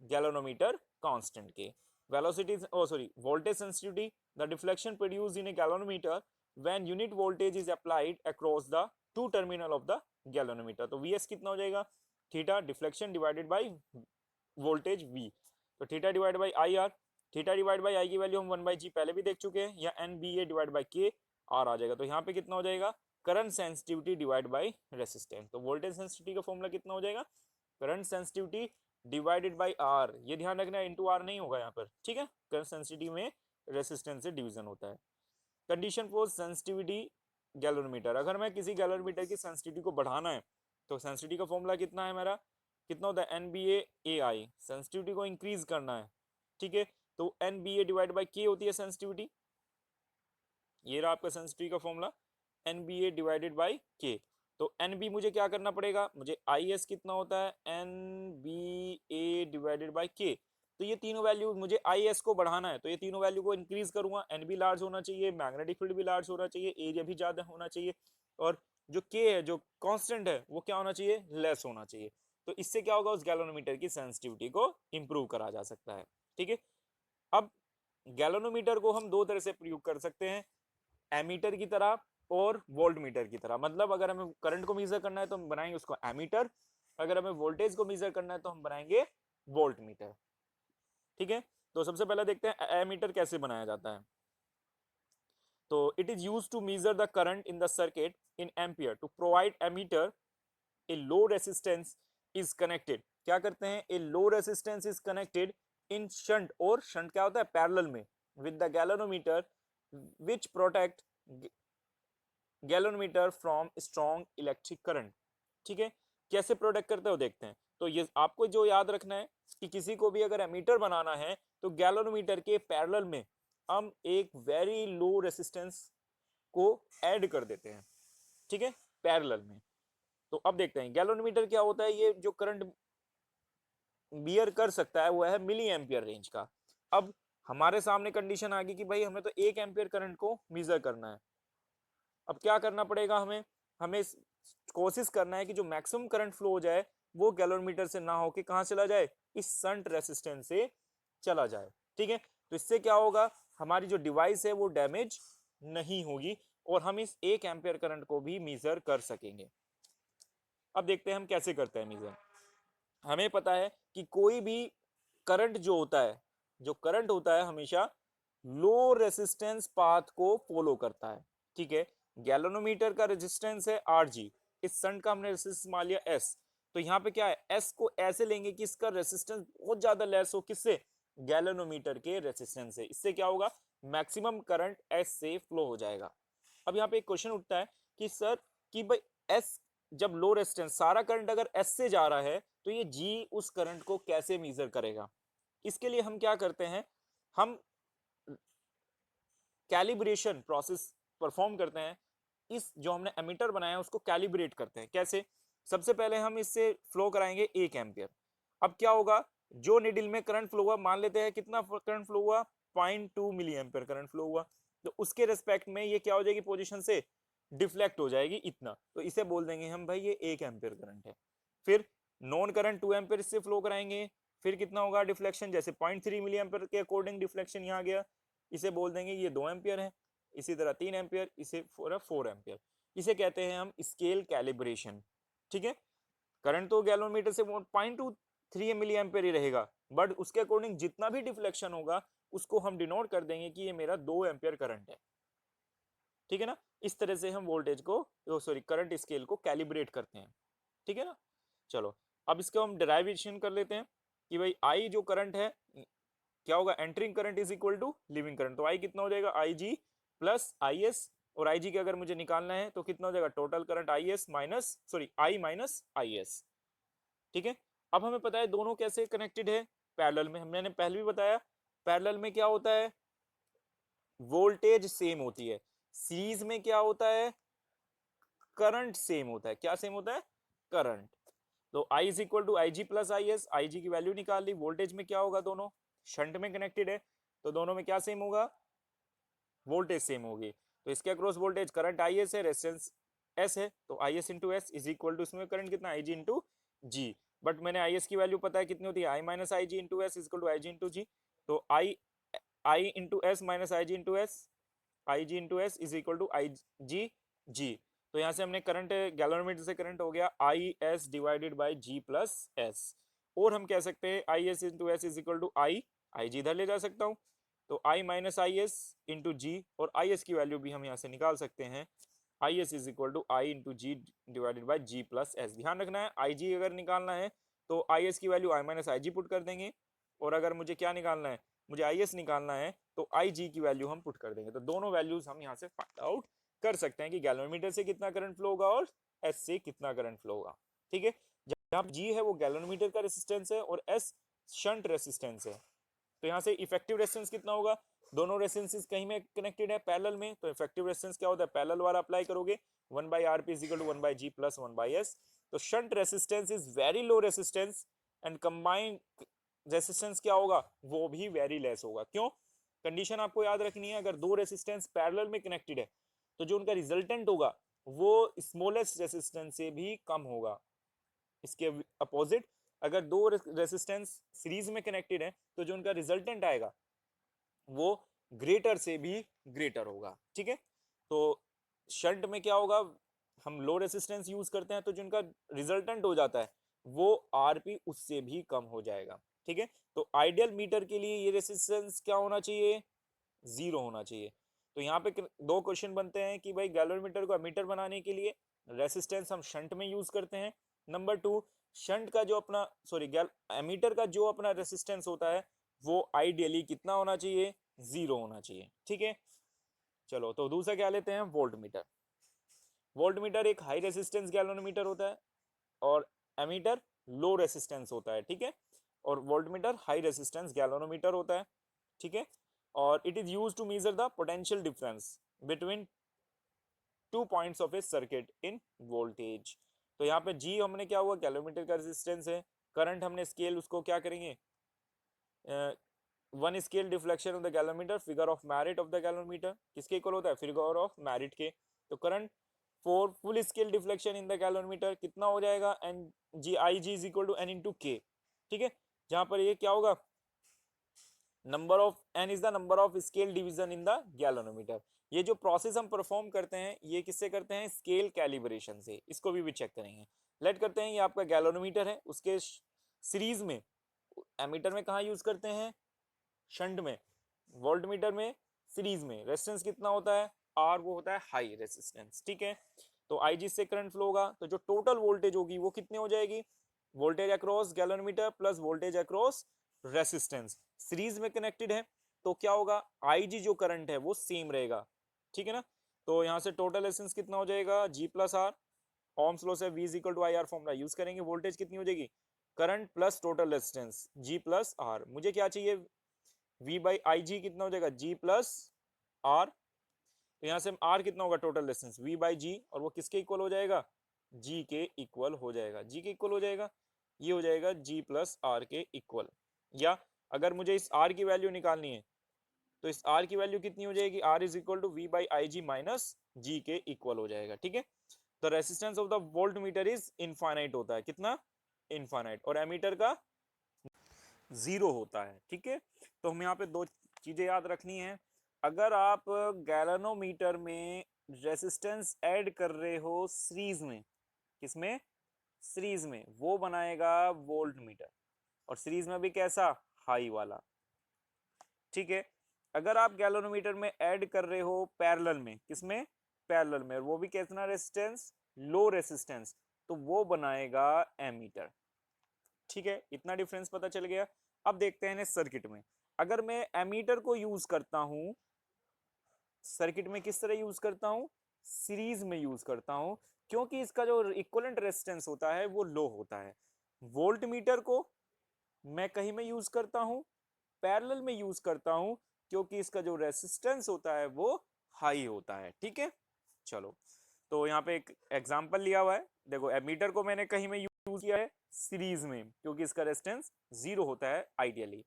गैल्वेनोमीटर कांस्टेंट के। Velocity sorry voltage sensitivity, the deflection produced in a galvanometer when unit voltage is applied across the two terminal of the galvanometer. तो वीएस कितना हो जाएगा, theta deflection divided by voltage V. तो theta divide by I R, theta divide by I की value हम 1/g पहले भी देख चुके हैं, या N B A divide by K R आ जाएगा। तो यहाँ पे कितना हो जाएगा, current sensitivity divide by resistance. तो वोल्टेज सेंसिटिविटी का फॉर्मूला कितना हो जाएगा, current sensitivity divided by R, ये ध्यान रखना है, इनटू आर नहीं होगा यहाँ पर। ठीक है, करंट सेंसिटिविटी में रेसिस्टेंस से डिवीजन होता है। कंडीशन फॉर सेंसिटिविटी गैल्वेनोमीटर, अगर मैं किसी गैल्वेनोमीटर की सेंसिटिविटी को बढ़ाना है तो सेंसिटिविटी का फॉर्मूला कितना है मेरा, कितना होता है, N B A I, sensitivity को इंक्रीज करना है। ठीक है, तो N B A divide by K होती है सेंसिटिविटी, ये रहा आपका सेंसिटिविटी का formula, N B A divided by K. तो एन बी मुझे क्या करना पड़ेगा, मुझे आई एस कितना होता है, N B A divided by K. तो ये तीनों वैल्यू मुझे आई एस को बढ़ाना है, तो ये तीनों वैल्यू को इंक्रीज करूंगा, एन भी लार्ज होना चाहिए, मैग्नेटिक फील्ड भी लार्ज होना चाहिए, एरिया भी ज्यादा होना चाहिए, और जो के है जो कांस्टेंट है वो क्या होना चाहिए, लेस होना चाहिए। तो इससे क्या होगा, उस गैल्वेनोमीटर की सेंसिटिविटी को इंप्रूव करा जा सकता है। ठीक है। अब गैल्वेनोमीटर को हम दो तरह से प्रयोग कर सकते हैं, एमीटर की तरह और वोल्ट मीटर की तरह। मतलब अगर हमें करंट को मेजर करना है तो हम बनाएंगे उसको एमीटर, अगर हमें वोल्टेज को मेजर करना है तो हम बनाएंगे वोल्ट मीटर। ठीक है। तो सबसे पहले देखते हैं एमीटर कैसे बनाया जाता है। तो it is used to measure the current in the circuit in ampere. To provide ammeter a low resistance is connected, क्या करते हैं, a low resistance is connected in shunt, और शंट क्या होता है, पैरेलल में, with the galvanometer which protect galvanometer from strong electric current. ठीक है, कैसे प्रोटेक्ट करते हो देखते हैं। तो ये आपको जो याद रखना है कि किसी को भी अगर एमीटर बनाना है तो गैल्वेनोमीटर के पैरेलल में हम एक वेरी लो रेसिस्टेंस को ऐड कर देते हैं। ठीक है, पैरेलल में। तो अब देखते हैं गैल्वेनोमीटर क्या होता है, ये जो करंट बियर कर सकता है वो है मिली एम्पियर रेंज का। अब हमारे सामने कंडीशन आ गई कि भाई हमें तो 1 एम्पियर करंट को मेजर करना है। अब क्या करना पड़ेगा, हमें हमें कोशिश करना है कि जो मैक्सिमम करंट फ्लो हो जाए वो गैल्वेनोमीटर से ना होके कहां चला जाए, इस शंट रेसिस्टेंस से चला जाए। ठीक है, तो इससे क्या होगा, हमारी जो डिवाइस है वो डैमेज नहीं होगी और हम इस 1 एम्पियर करंट को भी मेजर कर सकेंगे। अब देखते हैं हम कैसे करते हैं मेजर। हमें पता है कि कोई भी करंट जो होता है, जो करंट होता है हमेशा लो रेसिस्टेंस पाथ को फॉलो करता है। ठीक है, गैल्वेनोमीटर का रेजिस्टेंस है Rg, इस शंट का हमने रेजिस्टेंस मान लिया S। तो यहाँ पे क्या है, S को ऐसे लेंगे कि इसका रेजिस्टेंस बहुत ज्यादा लेस हो, किससे, गैल्वेनोमीटर के रेजिस्टेंस से। इससे क्या होगा, मैक्सिमम करंट S से फ्लो हो जाएगा। अब यहाँ पे एक क्वेश्चन उठता है कि सर कि भाई S जब लो रेजिस्टेंस सारा करंट अगर एस से जा रहा है तो ये जी उस करंट को कैसे मेजर करेगा? इसके लिए हम क्या करते हैं, हम कैलिब्रेशन प्रोसेस परफॉर्म करते हैं। इस जो हमने एमीटर बनाया है उसको कैलिब्रेट करते हैं। कैसे? सबसे पहले हम इससे फ्लो कराएंगे 1 एम्पियर। अब क्या होगा, जो निडल में करंट फ्लो हुआ, मान लेते हैं कितना करंट फ्लो हुआ, 0.2 मिली एम्पियर करंट फ्लो हुआ, तो उसके रेस्पेक्ट में ये क्या हो जाएगी, पोजीशन से डिफ्लेक्ट हो जाएगी इतना, तो इसे बोल देंगे हम भाई ये 1 एम्पियर करंट है। फिर नॉन करंट 2 एम्पियर इससे फ्लो कराएंगे, फिर कितना होगा डिफ्लेक्शन, जैसे 0.3 मिली एम्पियर के अकॉर्डिंग डिफ्लेक्शन यहाँ गया, इसे बोल देंगे ये 2 एम्पियर है। इसी तरह 3 एम्पियर, इसे 4 एम्पियर। इसे कहते हैं हम स्केल कैलिब्रेशन। ठीक है, करंट तो गैलोमीटर से 0.23 मिली एम्पियर ही रहेगा, बट उसके अकॉर्डिंग जितना भी डिफ्लेक्शन होगा उसको हम डिनोट कर देंगे कि ये मेरा 2 एम्पियर करंट है। ठीक है ना, इस तरह से हम वोल्टेज को सॉरी करंट स्केल को कैलिब्रेट करते हैं। ठीक है ना, चलो अब इसको हम डेराइवेशन कर लेते हैं कि भाई आई जो करंट है क्या होगा, entering current is equal to leaving current, तो आई कितना हो जाएगा, आई जी प्लस आई एस, और आई जी का अगर मुझे निकालना है तो कितना हो जाएगा, total current I S minus sorry I minus I S. ठीक है, अब हमें पता है दोनों कैसे कनेक्टेड है, पैरेलल में। हमने पहले भी बताया पैरेलल में क्या होता है, वोल्टेज सेम होती है, सीरीज में क्या होता है, करंट सेम होता है। क्या सेम होता है, करंट। तो I is equal to I G plus I S, I G की वैल्यू निकाल ली, वोल्टेज में क्या होगा, दोनों शंट में कनेक्टेड है तो दोनों में क्या सेम होगा, वोल्टेज सेम होगी। तो इसके across voltage current I S है, रेजिस्टेंस एस है, तो I S into S is equal to इसमें करंट कितना, I G into ji. But मैंने आई एस की वैल्यू पता है कितनी होती है, I minus I G into S is equal to I G into G. तो I into S minus I G into S, I G into S is equal to I G G. तो यहाँ से हमने current galvanometer से current हो गया I S divided by G plus S, और हम कह सकते हैं I S into S is equal to I G इधर ले जा सकता हूँ, तो I minus I S into G, और आई एस की वैल्यू भी हम यहाँ से निकाल सकते हैं, I S is equal to I into G divided by G plus S. ध्यान रखना है आई जी अगर निकालना है तो आई एस की value I minus I G put कर देंगे, और अगर मुझे क्या निकालना है, मुझे आई एस निकालना है तो आई जी की वैल्यू हम पुट कर देंगे। तो दोनों वैल्यूज हम यहाँ से फाइंड आउट कर सकते हैं कि गैलोमीटर से कितना करंट फ्लो होगा और एस से कितना करंट फ्लो होगा। ठीक है, जहाँ जी है वो गैलोमीटर का रेसिस्टेंस है और एस शंट रेसिस्टेंस है, तो यहाँ से इफेक्टिव रेजिस्टेंस कितना होगा, दोनों रेजिस्टेंसेस कहीं में कनेक्टेड है पैरेलल में, तो इफेक्टिव रेजिस्टेंस क्या होता है, पैरेलल वाला अप्लाई करोगे 1 by R P is equal to 1 by G plus 1 by S. तो shunt resistance is very low resistance and combined resistance क्या होगा, वो भी वेरी लेस होगा। क्यों, कंडीशन आपको याद रखनी है, अगर दो रेजिस्टेंस पैरेलल में कनेक्टेड है तो जो उनका रिजल्टेंट होगा वो स्मॉलेस्ट रेजिस्टेंस से भी कम होगा। इसके अपोजिट अगर दो रेजिस्टेंस सीरीज में कनेक्टेड है तो जो उनका रिजल्टेंट आएगा वो ग्रेटर से भी ग्रेटर होगा। ठीक है, तो शंट में क्या होगा, हम लो रेजिस्टेंस यूज करते हैं तो जिनका रिजल्टेंट हो जाता है वो आरपी उससे भी कम हो जाएगा। ठीक है, तो आइडियल मीटर के लिए ये रेजिस्टेंस क्या होना चाहिए, 0 होना चाहिए। तो यहाँ पे दो क्वेश्चन बनते हैं कि भाई गैलोमीटर को एमीटर बनाने के लिए रेसिस्टेंस हम शंट में यूज करते हैं, नंबर 2 शंट का जो अपना सॉरी एमीटर का जो अपना रेसिस्टेंस होता है वो आइडियली कितना होना चाहिए, 0 होना चाहिए। ठीक है, चलो तो दूसरा क्या लेते हैं, वोल्ट मीटर। वोल्ट मीटर एक हाई रेसिस्टेंस गैलोमीटर होता है और एमीटर लो रेसिस्टेंस होता है। ठीक है, और volt meter high resistance galvanometer होता है। ठीक है, और it is use to measure the potential difference between 2 points of a circuit in voltage. तो यहाँ पे जी हमने क्या हुआ, गैलोमीटर का रेजिस्टेंस है, करंट हमने स्केल उसको क्या करेंगे, one scale deflection of the galvanometer figure of merit of the galvanometer किसके इक्वल होता है, फिगर ऑफ मैरिट के। तो current for full scale deflection in the galvanometer कितना हो जाएगा, N G I G is equal to N into K. ठीक है, जहां पर ये क्या होगा, number of N is the number of scale division in the galvanometer. ये जो प्रोसेस हम परफॉर्म करते हैं ये किससे करते हैं, स्केल कैलिब्रेशन से। इसको भी चेक करेंगे। लेट करते हैं ये आपका गैलोमीटर है, उसके सीरीज में एमीटर में कहाँ यूज करते हैं, शंट में, वोल्ट मीटर में सीरीज में। रेजिस्टेंस कितना होता है, आर, वो होता है हाई रेजिस्टेंस। ठीक है, तो आईजी से करंट फ्लो होगा तो जो टोटल वोल्टेज होगी वो कितनी हो जाएगी, voltage across galvanometer plus voltage across resistance. Series में कनेक्टेड है तो क्या होगा, आईजी जो करंट है वो सेम रहेगा। ठीक है ना, तो यहाँ से टोटल रेजिस्टेंस कितना हो जाएगा, G plus R, ohm's law से V is equal to I R formula use करेंगे, वोल्टेज कितनी हो जाएगी, current plus total resistance G plus R। मुझे क्या चाहिए, V बाई आई जी कितना हो जाएगा, G प्लस R। तो यहाँ से R कितना होगा, total resistance V by G, और वो किसके इक्वल हो जाएगा, G के इक्वल हो जाएगा, G के इक्वल हो जाएगा, ये हो जाएगा G प्लस R के इक्वल। या अगर मुझे इस R की वैल्यू निकालनी है तो इस R की वैल्यू कितनी हो जाएगी, R is equal to V by I G minus G के इक्वल हो जाएगा। ठीक है, the resistance of the volt meter is infinite होता है, कितना, इनफाइनाइट, और एमीटर का 0 होता है। ठीक है, तो हम यहाँ पे दो चीजें याद रखनी है, अगर आप गैल्वेनोमीटर में रेसिस्टेंस ऐड कर रहे हो सीरीज में, किसमें, सीरीज में, वो बनाएगा वोल्ट मीटर, और सीरीज में भी कैसा, हाई वाला। ठीक है, अगर आप गैल्वेनोमीटर में ऐड कर रहे हो पैरेलल में, किसमें, पैरेलल में, और वो भी कितना रेसिस्टेंस, लो रेसिस्टेंस, तो वो बनाएगा एमीटर। ठीक है, इतना डिफरेंस पता चल गया। अब देखते हैं सर्किट में, अगर मैं एमीटर को यूज करता हूं सर्किट में, किस तरह यूज करता हूं, सीरीज में यूज करता हूं, क्योंकि इसका जो इक्विवेलेंट रेजिस्टेंस होता है वो लो होता है। वोल्ट मीटर को मैं कहीं में यूज करता हूं, पैरेलल में यूज करता हूं, क्योंकि इसका जो रेजिस्टेंस होता है वो हाई होता है। ठीक है, चलो, तो यहाँ पे एक एग्जांपल लिया हुआ है, देखो एमीटर को मैंने कहीं में यूज किया है, सीरीज में, क्योंकि इसका रेजिस्टेंस 0 होता है आइडियली।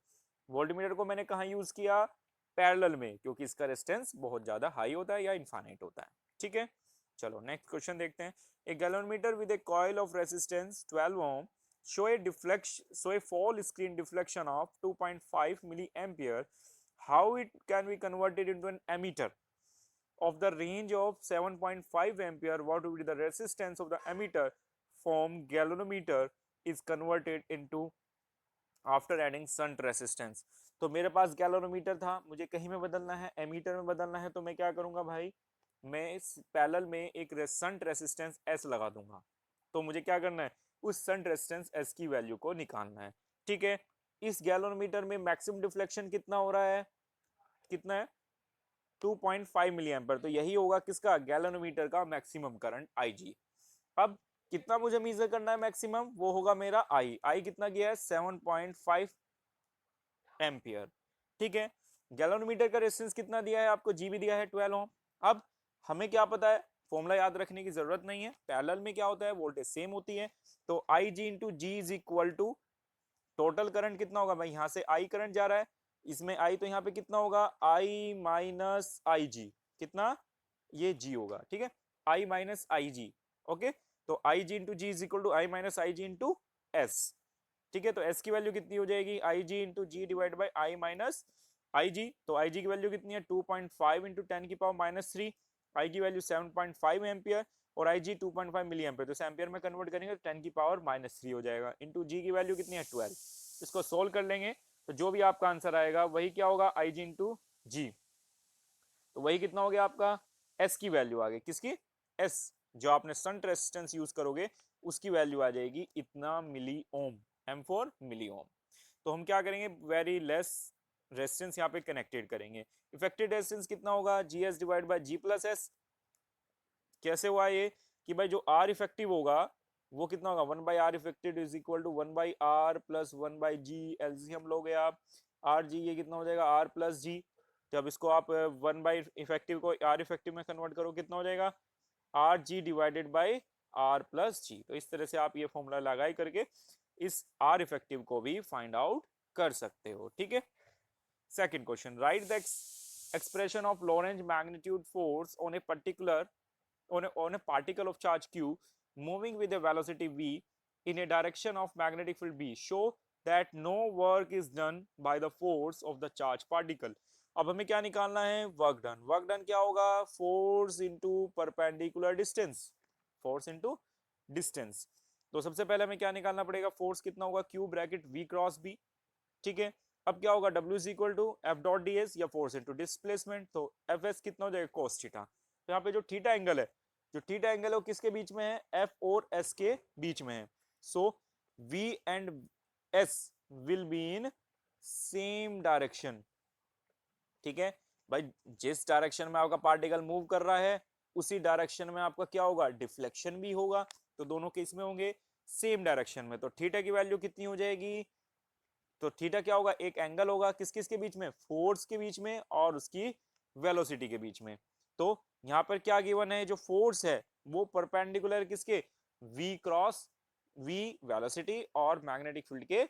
वोल्टमीटर को मैंने कहाँ यूज किया, पैरेलल में, क्योंकि इसका रेजिस्टेंस बहुत ज्यादा हाई होता है या इनफाइनाइट होता है। ठीक है, चलो नेक्स्ट क्वेश्चन देखते हैं। A galvanometer with a coil of resistance 12 ohm show a fall screen deflection of 2.5 milliampere. How it can be converted into an ammeter of the range of 7.5 ampere? What would be the resistance of the ammeter from galvanometer is converted into after adding shunt resistance? तो मेरे पास galvanometer था, मुझे कहीं में बदलना है, ammeter में बदलना है, तो मैं क्या करूंगा भाई, मैं इस पैरेलल में एक शंट रेसिस्टेंस S लगा दूंगा। तो मुझे क्या करना है, उस शंट रेसिस्टेंस S की वैल्यू को निकालना है। ठीक है, इस गैल्वेनोमीटर में मैक्सिमम डिफ्लेक्शन कितना हो रहा है, कितना है, 2.5 मिली एम्पर, तो यही होगा किसका, गैल्वेनोमीटर का मैक्सिमम करंट IG। अब कितना मुझे मेजर करना है मैक्सिमम, वो होगा मेरा आई कितना गया है, 7.5 एम्पियर। ठीक है, गैल्वेनोमीटर का रेजिस्टेंस कितना दिया है आपको, जी भी दिया है 12 ओम। अब हमें क्या पता है, फॉर्मूला याद रखने की जरूरत नहीं है, पैरेलल में क्या होता है, वोल्टेज सेम होती है, तो I G into G is equal to total current कितना होगा भाई, यहाँ से आई करंट जा रहा है, इसमें आई, तो यहाँ पे कितना होगा, आई माइनस आई जी, कितना, ये जी होगा। ठीक है, I minus I G, okay, तो I G into G is equal to I minus I G into S. ठीक है, तो एस की वैल्यू कितनी हो जाएगी, I G into G divide by I minus I G, तो आई जी की वैल्यू कितनी है, 2.5 इंटू 10 की पावर माइनस 3, आई की वैल्यू 7.5 एम्पियर, और आई जी 2.5 मिली एम्पियर, तो इसे एम्पियर में कन्वर्ट करेंगे तो 10 की पावर माइनस 3 हो जाएगा, इंटू जी की वैल्यू कितनी है 12। इसको सोल्व कर लेंगे तो जो भी आपका आंसर आएगा वही क्या होगा, आई जी इंटू जी, तो वही कितना हो गया आपका, एस की वैल्यू आ गई, किसकी, एस, जो आपने शंट रेजिस्टेंस यूज करोगे उसकी वैल्यू आ जाएगी इतना मिली ओम, एम फॉर मिली ओम। तो हम क्या करेंगे, वेरी लेस रेजिस्टेंस यहाँ पे कनेक्टेड करेंगे, इफेक्टिव रेजिस्टेंस कितना होगा, G S divide by G plus S. कैसे हुआ ये, कि भाई जो आर इफेक्टिव होगा वो कितना होगा, 1 by R effective is equal to 1 by R plus 1 by G, LCM लोगे आप, आर जी ये कितना हो जाएगा, आर प्लस जी, जब इसको आप 1 बाई इफेक्टिव को आर इफेक्टिव में कन्वर्ट करो कितना हो जाएगा, R G divided by R plus G. तो इस तरह से आप ये फॉर्मूला लगाई करके इस आर इफेक्टिव को भी फाइंड आउट कर सकते हो। ठीक है, second question, right the expression of Lorentz magnitude force on a particular on a particle of charge q moving with a velocity v in a direction of magnetic field b. Show that no work is done by the force of the charge particle. अब हमें क्या निकालना है, work done. Work done क्या होगा, force into perpendicular distance, force into distance. तो सबसे पहले हमें क्या निकालना पड़ेगा, फोर्स कितना होगा, Q bracket V cross B. ठीक है, अब क्या होगा, W is equal to F dot D S, या फोर्स इनटू डिस्प्लेसमेंट, तो एफ एस कितना हो जाएगा, कोस थीटा। तो यहाँ पे जो थीटा एंगल है, जो थीटा एंगल है वो किसके बीच में है, एफ और एस के बीच में है। So V and S will be in same direction. ठीक है भाई, जिस डायरेक्शन में आपका पार्टिकल मूव कर रहा है उसी डायरेक्शन में आपका क्या होगा, डिफ्लेक्शन भी होगा। तो दोनों केस में होंगे सेम डायरेक्शन में। तो थीटा की वैल्यू कितनी हो जाएगी, तो थीटा क्या होगा, एक एंगल होगा किस किस के बीच में, फोर्स के बीच में और उसकी वेलोसिटी के बीच में। तो यहाँ पर क्या गिवन है, जो फोर्स है वो परपेंडिकुलर किसके, v क्रॉस v वेलोसिटी और मैग्नेटिक फील्ड के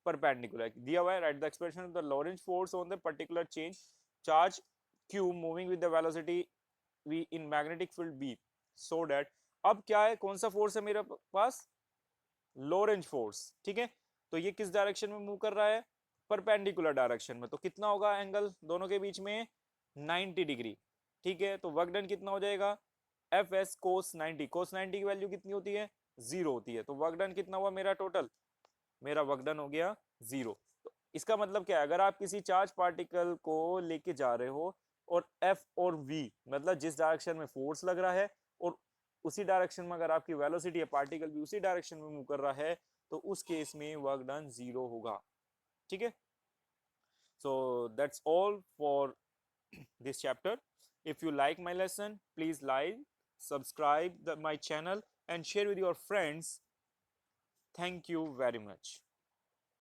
परपेंडिकुलर दिया हुआ है। Write the expression of the Lorentz force on the particular change charge q moving with the velocity v in magnetic field b so that, अब क्या है, कौन सा फोर्स है मेरे पास, लॉरेंज फोर्स, ठीक है। तो ये किस डायरेक्शन में मूव कर रहा है, परपेंडिकुलर डायरेक्शन में। तो कितना होगा एंगल दोनों के बीच में, 90 डिग्री, ठीक है। तो वर्क डन कितना हो जाएगा, एफ एस कोस 90, कोस 90 की वैल्यू कितनी होती है, 0 होती है। तो वर्क डन कितना हुआ मेरा टोटल, मेरा वर्क डन हो गया 0। तो इसका मतलब क्या है, अगर आप किसी चार्ज पार्टिकल को लेके जा रहे हो और एफ और वी मतलब जिस डायरेक्शन में फोर्स लग रहा है और उसी डायरेक्शन में अगर आपकी वेलोसिटी है, पार्टिकल भी उसी डायरेक्शन में मूव कर रहा है, तो उस केस में वर्क डन 0 होगा, ठीक है। So that's all for this chapter. If you like my lesson, please like, subscribe my channel and share with your friends. Thank you very much.